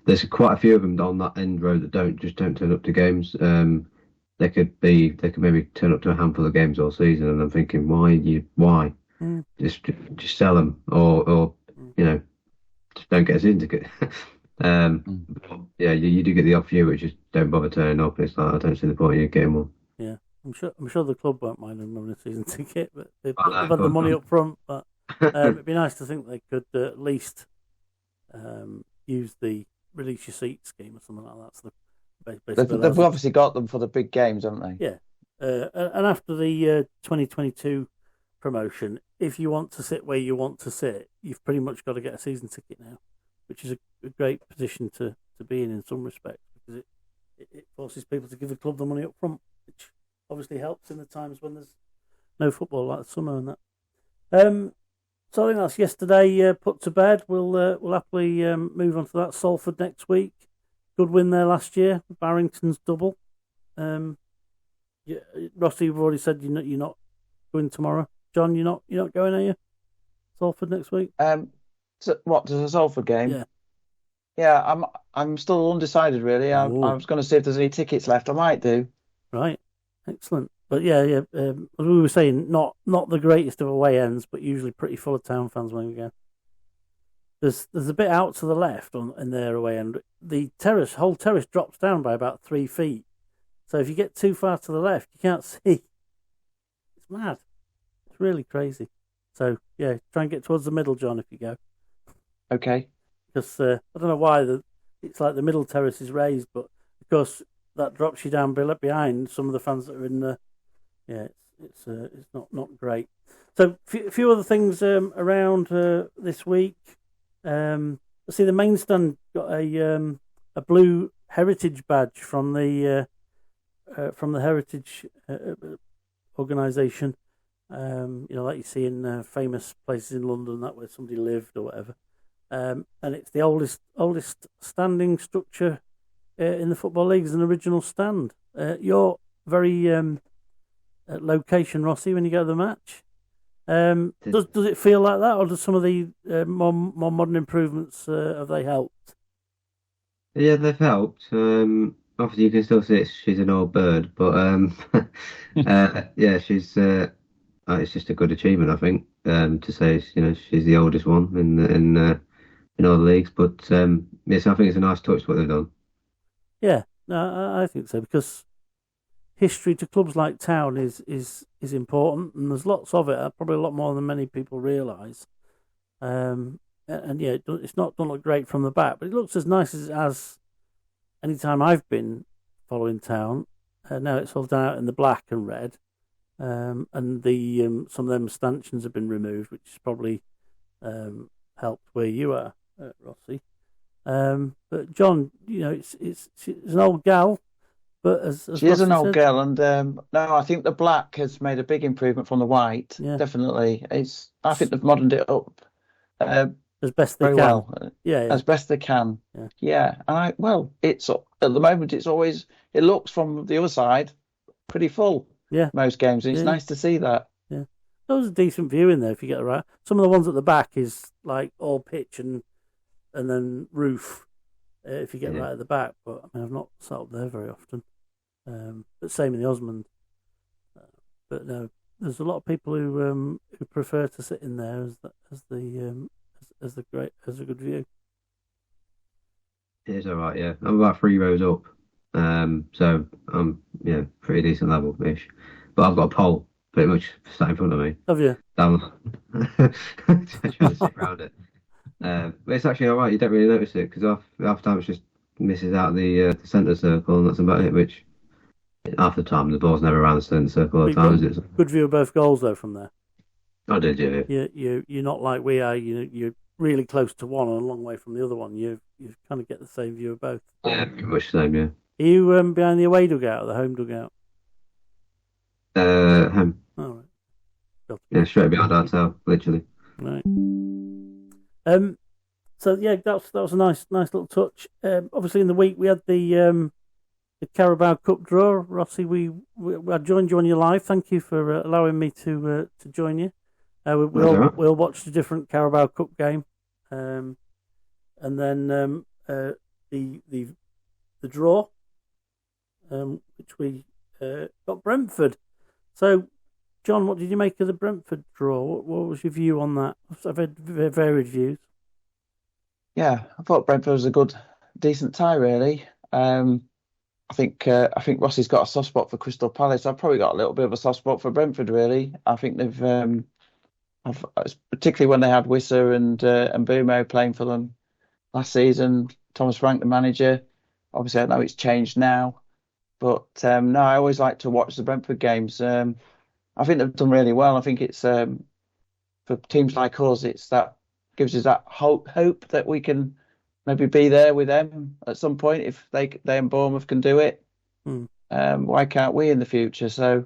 there's quite a few of them on that end row that don't turn up to games. They could maybe turn up to a handful of games all season, and I'm thinking, why? Just sell them, or just don't get a season ticket. You do get the odd few which just don't bother turning up. It's like, I don't see the point in you getting one. Yeah, I'm sure the club won't mind them having a season ticket, but they've had the money up front. But it'd be nice to think they could at least use the release your seat scheme or something like that. So they've obviously got them for the big games, haven't they? Yeah, and after the 2022 promotion, if you want to sit where you want to sit, you've pretty much got to get a season ticket now, which is a great position to be in some respects, because it forces people to give the club the money up front, which obviously helps in the times when there's no football like the summer and that. So I think that's yesterday put to bed. We'll happily move on to that. Salford next week. Good win there last year. Barrington's double. Rossi, you've already said you're not going tomorrow. John, you're not going, are you? Salford next week. So what, to the Salford game? Yeah. Yeah, I'm still undecided really. I was going to see if there's any tickets left. I might do. Right, excellent. But yeah. As we were saying, not the greatest of away ends, but usually pretty full of town fans when we go. There's a bit out to the left in their away end. The whole terrace drops down by about 3 feet. So if you get too far to the left, you can't see. It's mad. It's really crazy. So yeah, try and get towards the middle, John, if you go. Okay. Because I don't know why it's like the middle terrace is raised, but of course that drops you down behind some of the fans that are in the. Yeah, it's not great. So a few other things around this week. Let's see, the main stand got a blue heritage badge from the heritage organisation. Like you see in famous places in London, that where somebody lived or whatever. And it's the oldest standing structure in the Football League as an original stand. Your very location, Rossi, when you go to the match. Does it feel like that, or does some of the more modern improvements have they helped? Yeah, they've helped. Obviously, you can still see she's an old bird, but yeah, she's. It's just a good achievement, I think, to say she's the oldest one in all the leagues. But yes, I think it's a nice touch what they've done. Yeah, no, I think so, because history to clubs like Town is important, and there's lots of it, probably a lot more than many people realise. And yeah, it's not going to look great from the back, but it looks as nice as it has any time I've been following Town. Now it's all done out in the black and red, and the some of them stanchions have been removed, which has probably helped where you are, Rossi. But John, she's an old gal. But as she is an old said, girl, and no, I think the black has made a big improvement from the white. Yeah. Definitely, I think they've moderned it up as best they Very can. well, Yeah, as best they can. Yeah. Yeah, and it's at the moment it looks from the other side pretty full. Yeah. Most games, and it's nice to see that. Yeah, that was a decent view in there if you get it right. Some of the ones at the back is like all pitch and then roof if you get right at the back. But I mean, I've not sat up there very often. But same in the Osmond. But no, there's a lot of people who prefer to sit in there as a good view. It is all right, yeah. I'm about 3 rows up, so I'm pretty decent level ish. But I've got a pole pretty much sat in front of me. Have you? Down, trying to sit around it. But it's actually all right. You don't really notice it because half the time it just misses out the centre circle, and that's about it. Which half the time the ball's never around the centre circle all the time, is it? Good view of both goals though from there. I did, yeah. You're not like we are. You're really close to one and a long way from the other one. You kind of get the same view of both. Yeah, pretty much the same, yeah. Are you behind the away dugout or the home dugout? Home. Oh, right. Yeah, straight behind our tail, literally. Right. So yeah, that was a nice little touch. Obviously, in the week we had the Carabao Cup draw. Rossi, I joined you on your live. Thank you for allowing me to join you. We'll watch the different Carabao Cup game, and then the draw, which we got Brentford. So, John, what did you make of the Brentford draw? What was your view on that? I've had varied views. Yeah, I thought Brentford was a decent tie, really. I think Rossi's got a soft spot for Crystal Palace. I've probably got a little bit of a soft spot for Brentford, really. I think they've, particularly when they had Wissa and Bumo playing for them last season. Thomas Frank, the manager. Obviously, I know it's changed now, but no, I always like to watch the Brentford games. I think they've done really well. I think it's for teams like us, gives us that hope that we can maybe be there with them at some point if they and Bournemouth can do it. Why can't we in the future? So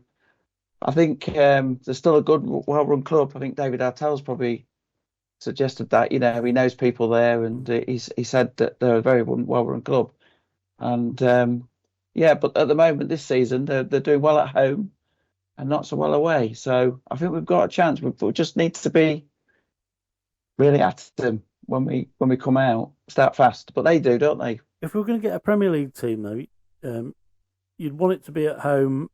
I think there's still a good, well-run club. I think David Artell's probably suggested that. He knows people there, and he said that they're a very well-run club. And but at the moment this season they're doing well at home and not so well away. So I think we've got a chance. We just need to be really at them when we come out, start fast. But they do, don't they? If we're going to get a Premier League team, though, you'd want it to be at home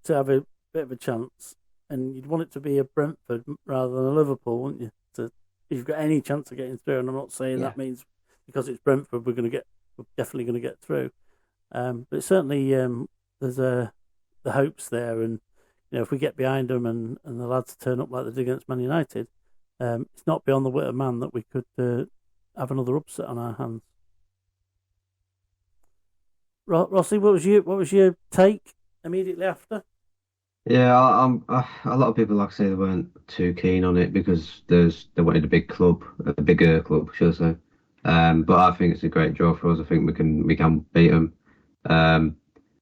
to have a bit of a chance, and you'd want it to be a Brentford rather than a Liverpool, wouldn't you? If you've got any chance of getting through, and I'm not saying that means because it's Brentford we're definitely going to get through. But certainly there's the hopes there, and if we get behind them and the lads turn up like they did against Man United, it's not beyond the wit of man that we could have another upset on our hands. Rossi, what was your take immediately after? Yeah, a lot of people, like I say, they weren't too keen on it because they wanted a bigger club, should I say. But I think it's a great draw for us. I think we can beat them.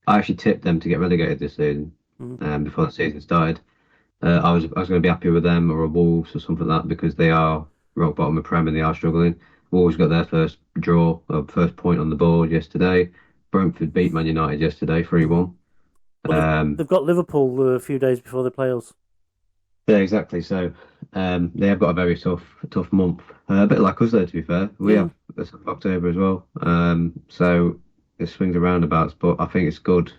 I actually tipped them to get relegated this season before the season started. I was going to be happy with them or a Wolves or something like that because they are rock bottom of Prem and they are struggling. Wolves got their first first point on the board yesterday. Brentford beat Man United yesterday 3-1. Well, they've got Liverpool a few days before they play us. Yeah, exactly. So they have got a very tough month. A bit like us, though, to be fair. We have October as well. So it swings and roundabouts, but I think it's good.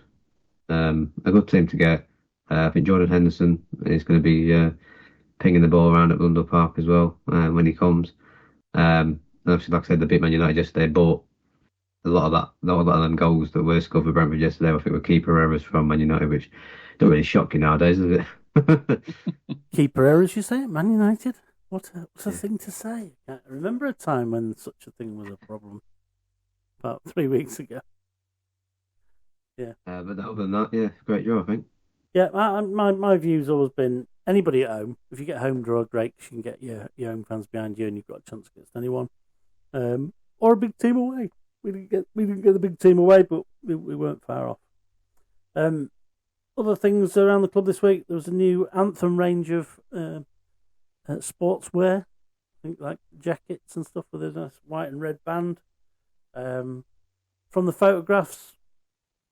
A good team to get. I think Jordan Henderson is going to be pinging the ball around at Blundell Park as well when he comes. Obviously, like I said, they beat Man United yesterday, but a lot of them goals that were scored for Brentford yesterday, I think, were keeper errors from Man United, which don't really shock you nowadays, does it? Keeper errors, you say? Man United? What's a thing to say? I can't remember a time when such a thing was a problem. About 3 weeks ago. Yeah. But other than that, yeah, great draw, I think. Yeah, my view's always been anybody at home. If you get a home draw, great, 'cause you can get your home fans behind you and you've got a chance against anyone. Or a big team away. We didn't get the big team away, but we weren't far off. Other things around the club this week, there was a new Anthem range of sportswear. I think like jackets and stuff with a nice white and red band. From the photographs,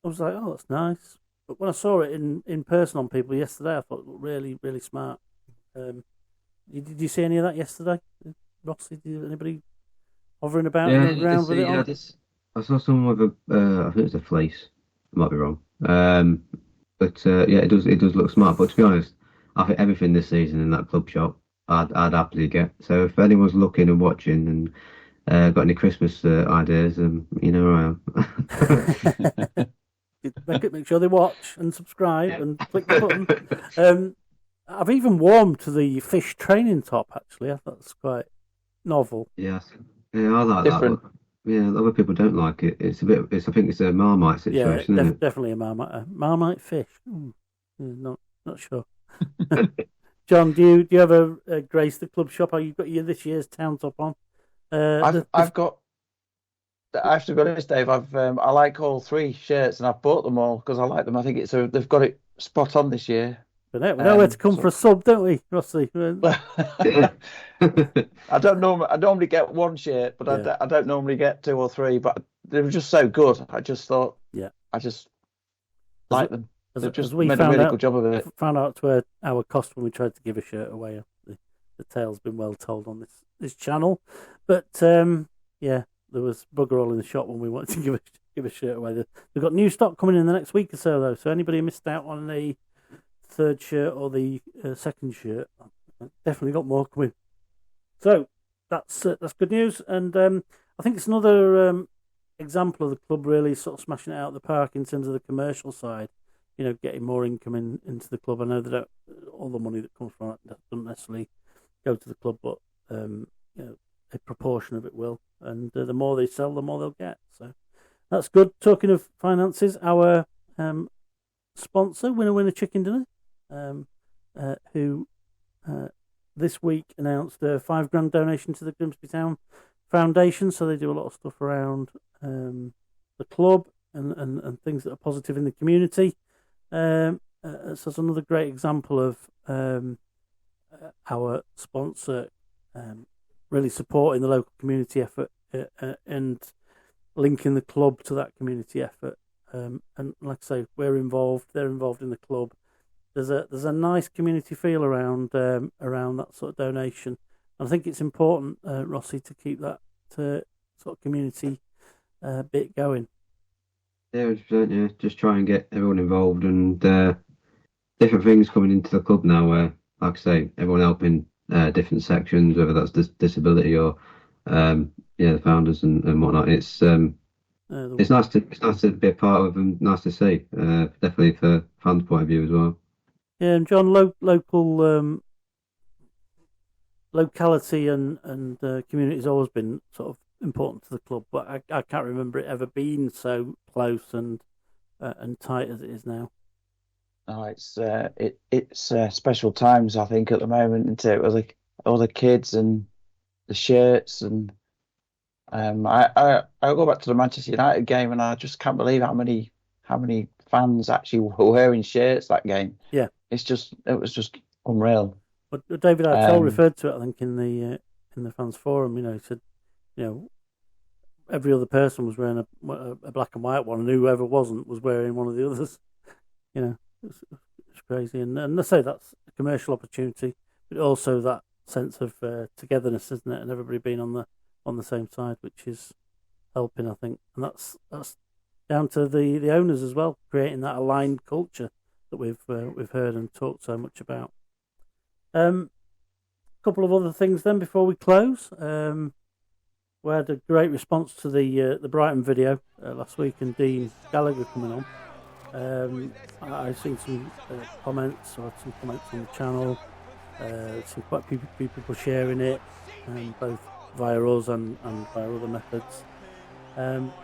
I was like, oh, that's nice. But when I saw it in person on people yesterday, I thought it looked really, really smart. Did you see any of that yesterday, Rossi? Did anybody hovering about around with it on? I saw someone with I think it's a fleece. I might be wrong. But it does look smart. But to be honest, I think everything this season in that club shop, I'd happily get. So if anyone's looking and watching and got any Christmas ideas, you know where I am. Make sure they watch and subscribe and click the button. I've even warmed to the fish training top. Actually, I thought it's quite novel. Yes, yeah, I like Different. that. Yeah, other people don't like it. I think it's a Marmite situation, isn't it? Definitely a Marmite fish. Not sure. John, do you ever grace the club shop? You've got this year's town top on? I've got. I have to be honest, Dave. I like all 3 shirts, and I've bought them all because I like them. I think they've got it spot on this year. We know where to come for a sub, don't we, Rossi? Yeah. I normally get 1 shirt, but I don't normally get 2 or 3. But they were just so good. I just thought, I just like them. They've just made a really good job of it. Found out to our cost when we tried to give a shirt away. The tale's been well told on this channel, but there was bugger all in the shop when we wanted to give a shirt away. They've got new stock coming in the next week or so, though. So anybody who missed out on the 3rd shirt or the 2nd shirt, definitely got more coming. So that's good news, and I think it's another example of the club really sort of smashing it out of the park in terms of the commercial side. You know, getting more income into the club. I know that all the money that comes from it doesn't necessarily go to the club, but a proportion of it will. And the more they sell, the more they'll get. So that's good. Talking of finances, our sponsor, Winner Chicken Dinner, who this week announced a £5,000 donation to the Grimsby Town Foundation. So they do a lot of stuff around the club and things that are positive in the community. So it's another great example of our sponsor really supporting the local community effort and linking the club to that community effort. And like I say, we're involved; they're involved in the club. There's a nice community feel around that sort of donation. And I think it's important, Rossi, to keep that sort of community bit going. Yeah, 100%, yeah. Just try and get everyone involved and different things coming into the club now where, like I say, everyone helping different sections, whether that's disability or the founders and whatnot. It's nice to be a part of and nice to see. Definitely for fans' point of view as well. Yeah, and John, local locality and community has always been sort of important to the club, but I can't remember it ever being so close and tight as it is now. Oh, it's special times, I think, at the moment, isn't it? With all the kids and the shirts, and I go back to the Manchester United game, and I just can't believe how many fans actually were wearing shirts that game. Yeah, it was just unreal. But David Artell referred to it, I think, in the fans forum. He said, every other person was wearing a black and white one, and whoever wasn't was wearing one of the others. It's crazy, and I say that's a commercial opportunity, but also that sense of togetherness, isn't it? And everybody being on the same side, which is helping, I think, and that's down to the owners as well, creating that aligned culture that we've heard and talked so much about. A couple of other things then before we close. We had a great response to the Brighton video last week, and Dean Gallagher coming on. I've seen some comments, or some comments on the channel. Seen quite a few people sharing it, both via us and via other methods.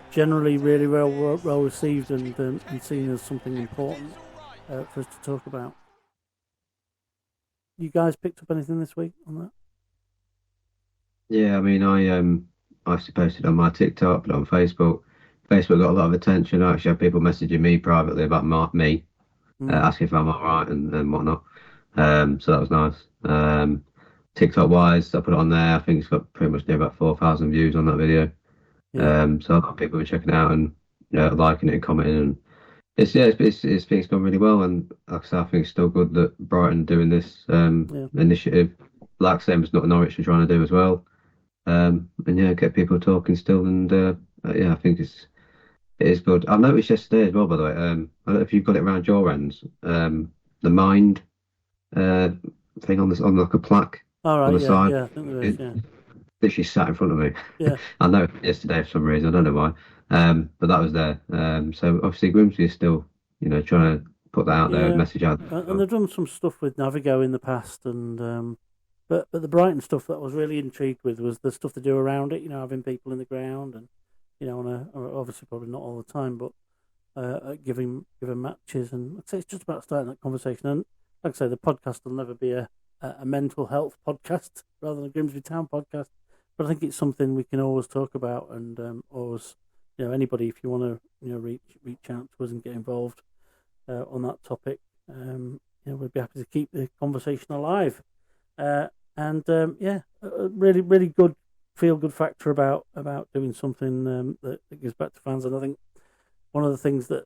Generally, really well received and seen as something important for us to talk about. You guys picked up anything this week on that? Yeah, I mean, I obviously posted on my TikTok, but on Facebook. Facebook got a lot of attention. I actually had people messaging me privately about me, asking if I'm all right and whatnot. So that was nice. TikTok wise, I put it on there. I think it's got pretty much near about 4,000 views on that video. Yeah. So I've got people checking it out and liking it and commenting, and it's gone really well. And like I said, I think it's still good that Brighton doing this initiative, like same as Norwich are trying to do as well. And get people talking still. And I think it is good. I noticed yesterday as well, by the way. I don't know if you've got it around your ends. The mind thing on like a plaque on the side. Yeah, I think there is, Literally sat in front of me. Yeah. I know yesterday for some reason. I don't know why. But that was there. So obviously Grimsby is still, trying to put that out there, message out there. And they've done some stuff with Navigo in the past, and but the Brighton stuff that I was really intrigued with was the stuff they do around it. Having people in the ground, and obviously probably not all the time, but giving matches, and I'd say it's just about starting that conversation. And like I say, the podcast will never be a mental health podcast rather than a Grimsby Town podcast. But I think it's something we can always talk about, and always, anybody, if you want to, reach out to us and get involved on that topic, we'd be happy to keep the conversation alive. A really, really good feel-good factor about doing something that gives back to fans. And I think one of the things that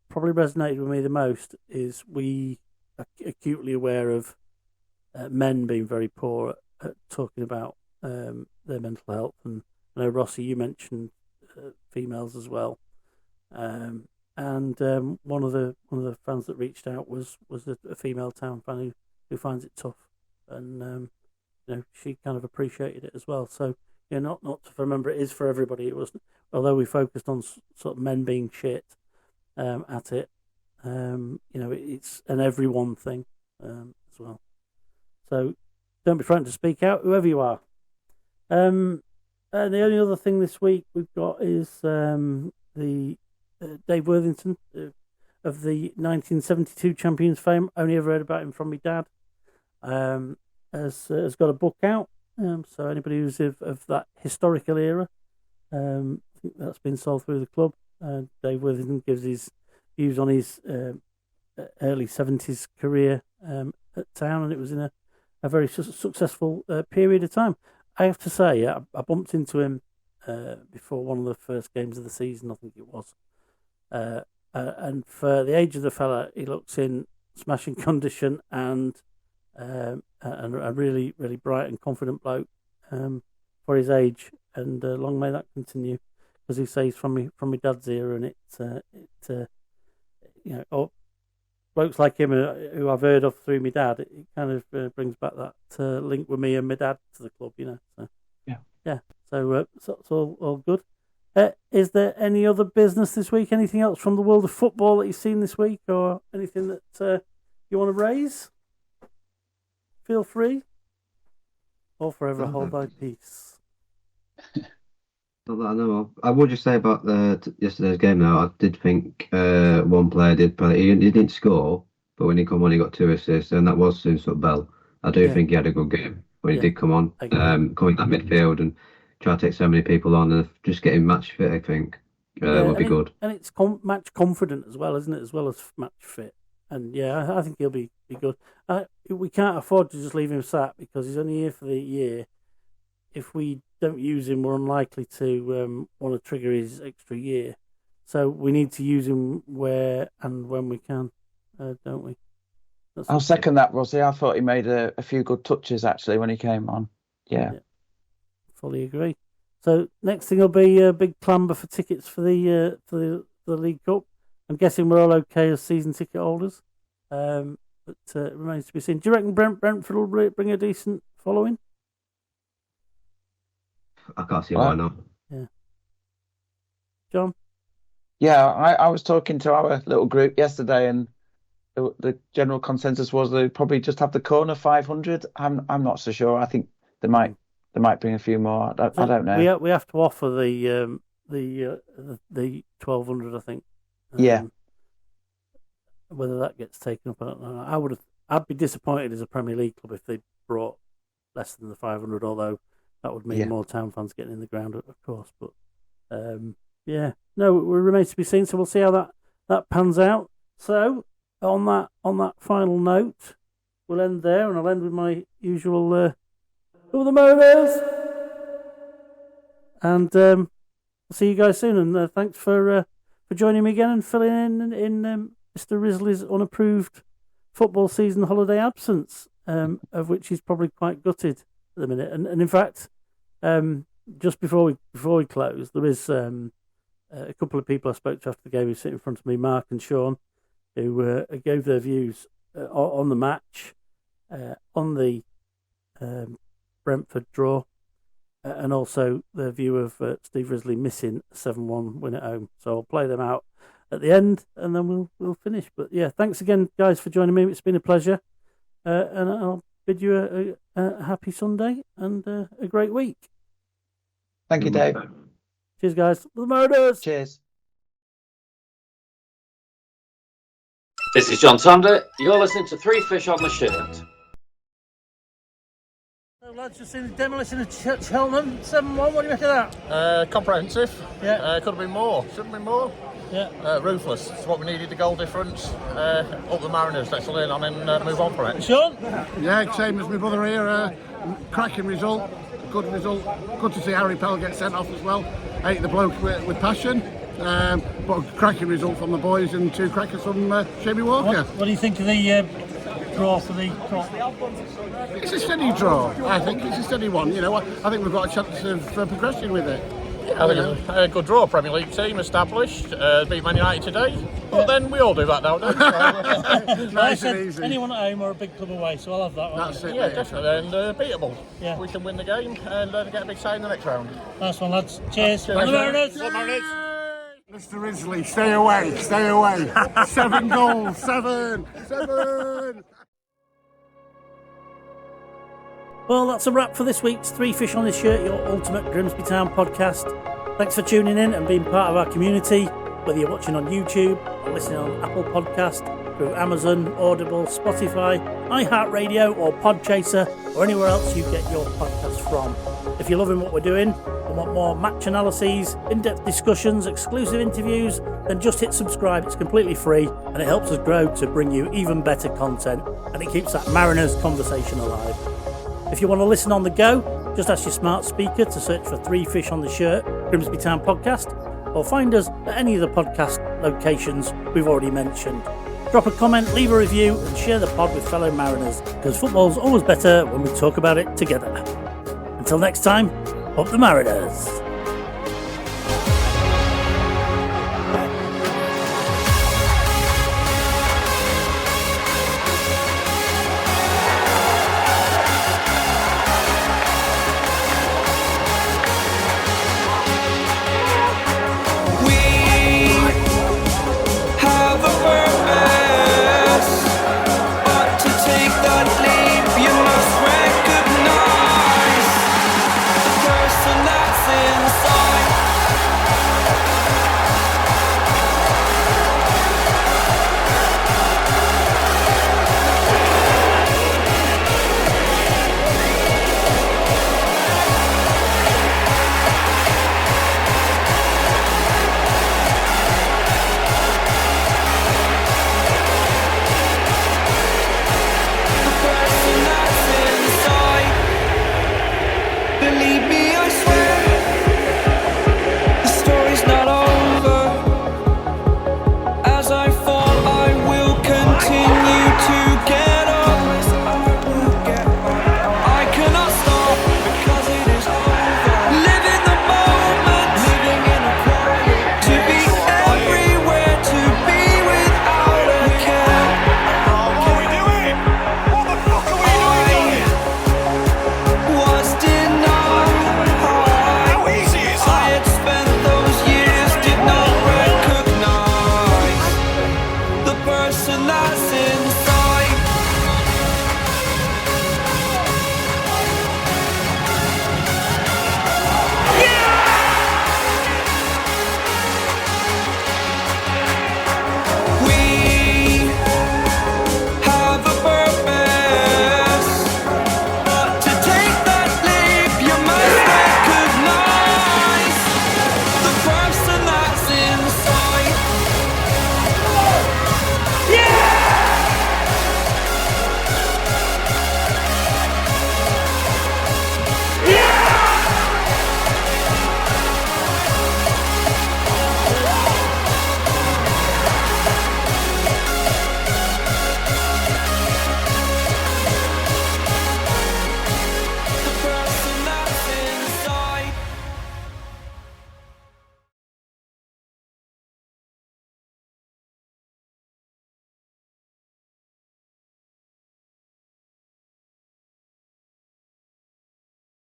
probably resonated with me the most is we are acutely aware of men being very poor at talking about their mental health, and I know Rossi, you mentioned females as well, and one of the fans that reached out was a female Town fan who finds it tough, and she kind of appreciated it as well. So not to remember, it is for everybody. It was, although we focused on sort of men being shit at it, it's an everyone thing as well. So don't be frightened to speak out, whoever you are. And the only other thing this week we've got is the Dave Worthington of the 1972 Champions fame. Only ever heard about him from my dad. Has got a book out. So anybody who's of that historical era, I think that's been sold through the club. Dave Worthington gives his views on his early 70s career at Town, and it was in a very successful period of time. I have to say, I bumped into him before one of the first games of the season, I think it was. And for the age of the fella, he looks in smashing condition and a really, really bright and confident bloke for his age. And long may that continue, because he says from my dad's era, and blokes like him who I've heard of through my dad, it kind of brings back that link with me and my dad to the club, So, yeah. So it's all good. Is there any other business this week? Anything else from the world of football that you've seen this week, or anything that you want to raise? Feel free. Or forever hold thy peace. Not that I know of. I would just say about yesterday's game, though, I did think one player did play. He didn't score, but when he come on, he got 2 assists, and that was Soon Bell. I do think he had a good game when he did come on, coming that midfield and try to take so many people on, and just getting match fit, I think, would be good. And it's match confident as well, isn't it? As well as match fit. And I think he'll be good. We can't afford to just leave him sat, because he's only here for the year. If we don't use him, we're unlikely to want to trigger his extra year. So we need to use him where and when we can, don't we? I'll second that, Rossi. I thought he made a few good touches, actually, when he came on. Yeah. Fully agree. So next thing will be a big clamber for tickets for the League Cup. I'm guessing we're all okay as season ticket holders, but it remains to be seen. Do you reckon Brentford will bring a decent following? I can't see why not. Yeah. John? Yeah, I was talking to our little group yesterday, and the general consensus was they probably just have the corner 500. I'm not so sure. I think they might bring a few more. I don't know. We have to offer the 1200, I think. Yeah. Whether that gets taken up, I don't know. I'd be disappointed as a Premier League club if they brought less than the 500, although that would mean more Town fans getting in the ground, of course. But no, it remains to be seen. So we'll see how that pans out. So on that final note, we'll end there, and I'll end with my usual All the Mariners! And I'll see you guys soon. And thanks for joining me again and filling in Mr. Risley's unapproved football season holiday absence, of which he's probably quite gutted at the minute. And in fact, just before we close, there is a couple of people I spoke to after the game who sit in front of me, Mark and Sean, who gave their views on the match, on the Brentford draw, and also their view of Steve Risley missing a 7-1 win at home. So I'll play them out at the end, and then we'll finish. But yeah, thanks again, guys, for joining me. It's been a pleasure, and I'll bid you a happy Sunday and a great week. Thank you, Dave. Cheers, guys. The Mariners. Cheers. This is John Sander. You're listening to Three Fish on the Shirt. So, lads, just seen the demolition of Cheltenham 7-1. What do you make of that? Comprehensive. Yeah. Could have been more. Shouldn't have been more. Yeah. Ruthless. It's what we needed, the goal difference. Up the Mariners. Let's learn on and move on from it. Sean? Yeah, same as my brother here. Cracking result. Good result. Good to see Harry Pell get sent off as well. Ate the bloke with passion. But a cracking result from the boys and 2 crackers from Jamie Walker. What do you think of the draw for the cup? It's a steady draw. I think it's a steady one. You know, I think we've got a chance of progressing with it. I think it's a good draw. Premier League team established. Beat Man United today. But then we all do that now, don't we? Nice and easy. Anyone at home or a big club away, so I'll have that one. That's it. Yeah, mate. definitely. And beatable. Yeah. We can win the game and get a big say in the next round. Nice one, lads. Cheers. Cheers. On the Mariners. Mr. Risley, stay away, stay away. 7 goals, 7. Well, that's a wrap for this week's Three Fish on the Shirt, your ultimate Grimsby Town podcast. Thanks for tuning in and being part of our community, whether you're watching on YouTube or listening on Apple Podcast, through Amazon, Audible, Spotify, iHeartRadio or Podchaser, or anywhere else you get your podcasts from. If you're loving what we're doing and want more match analyses, in-depth discussions, exclusive interviews, then just hit subscribe. It's completely free and it helps us grow to bring you even better content, and it keeps that Mariners conversation alive. If you want to listen on the go, just ask your smart speaker to search for Three Fish on the Shirt, Grimsby Town Podcast, or find us at any of the podcast locations we've already mentioned. Drop a comment, leave a review, and share the pod with fellow Mariners, because football's always better when we talk about it together. Until next time, up the Mariners. Have a purpose, but to take that leap.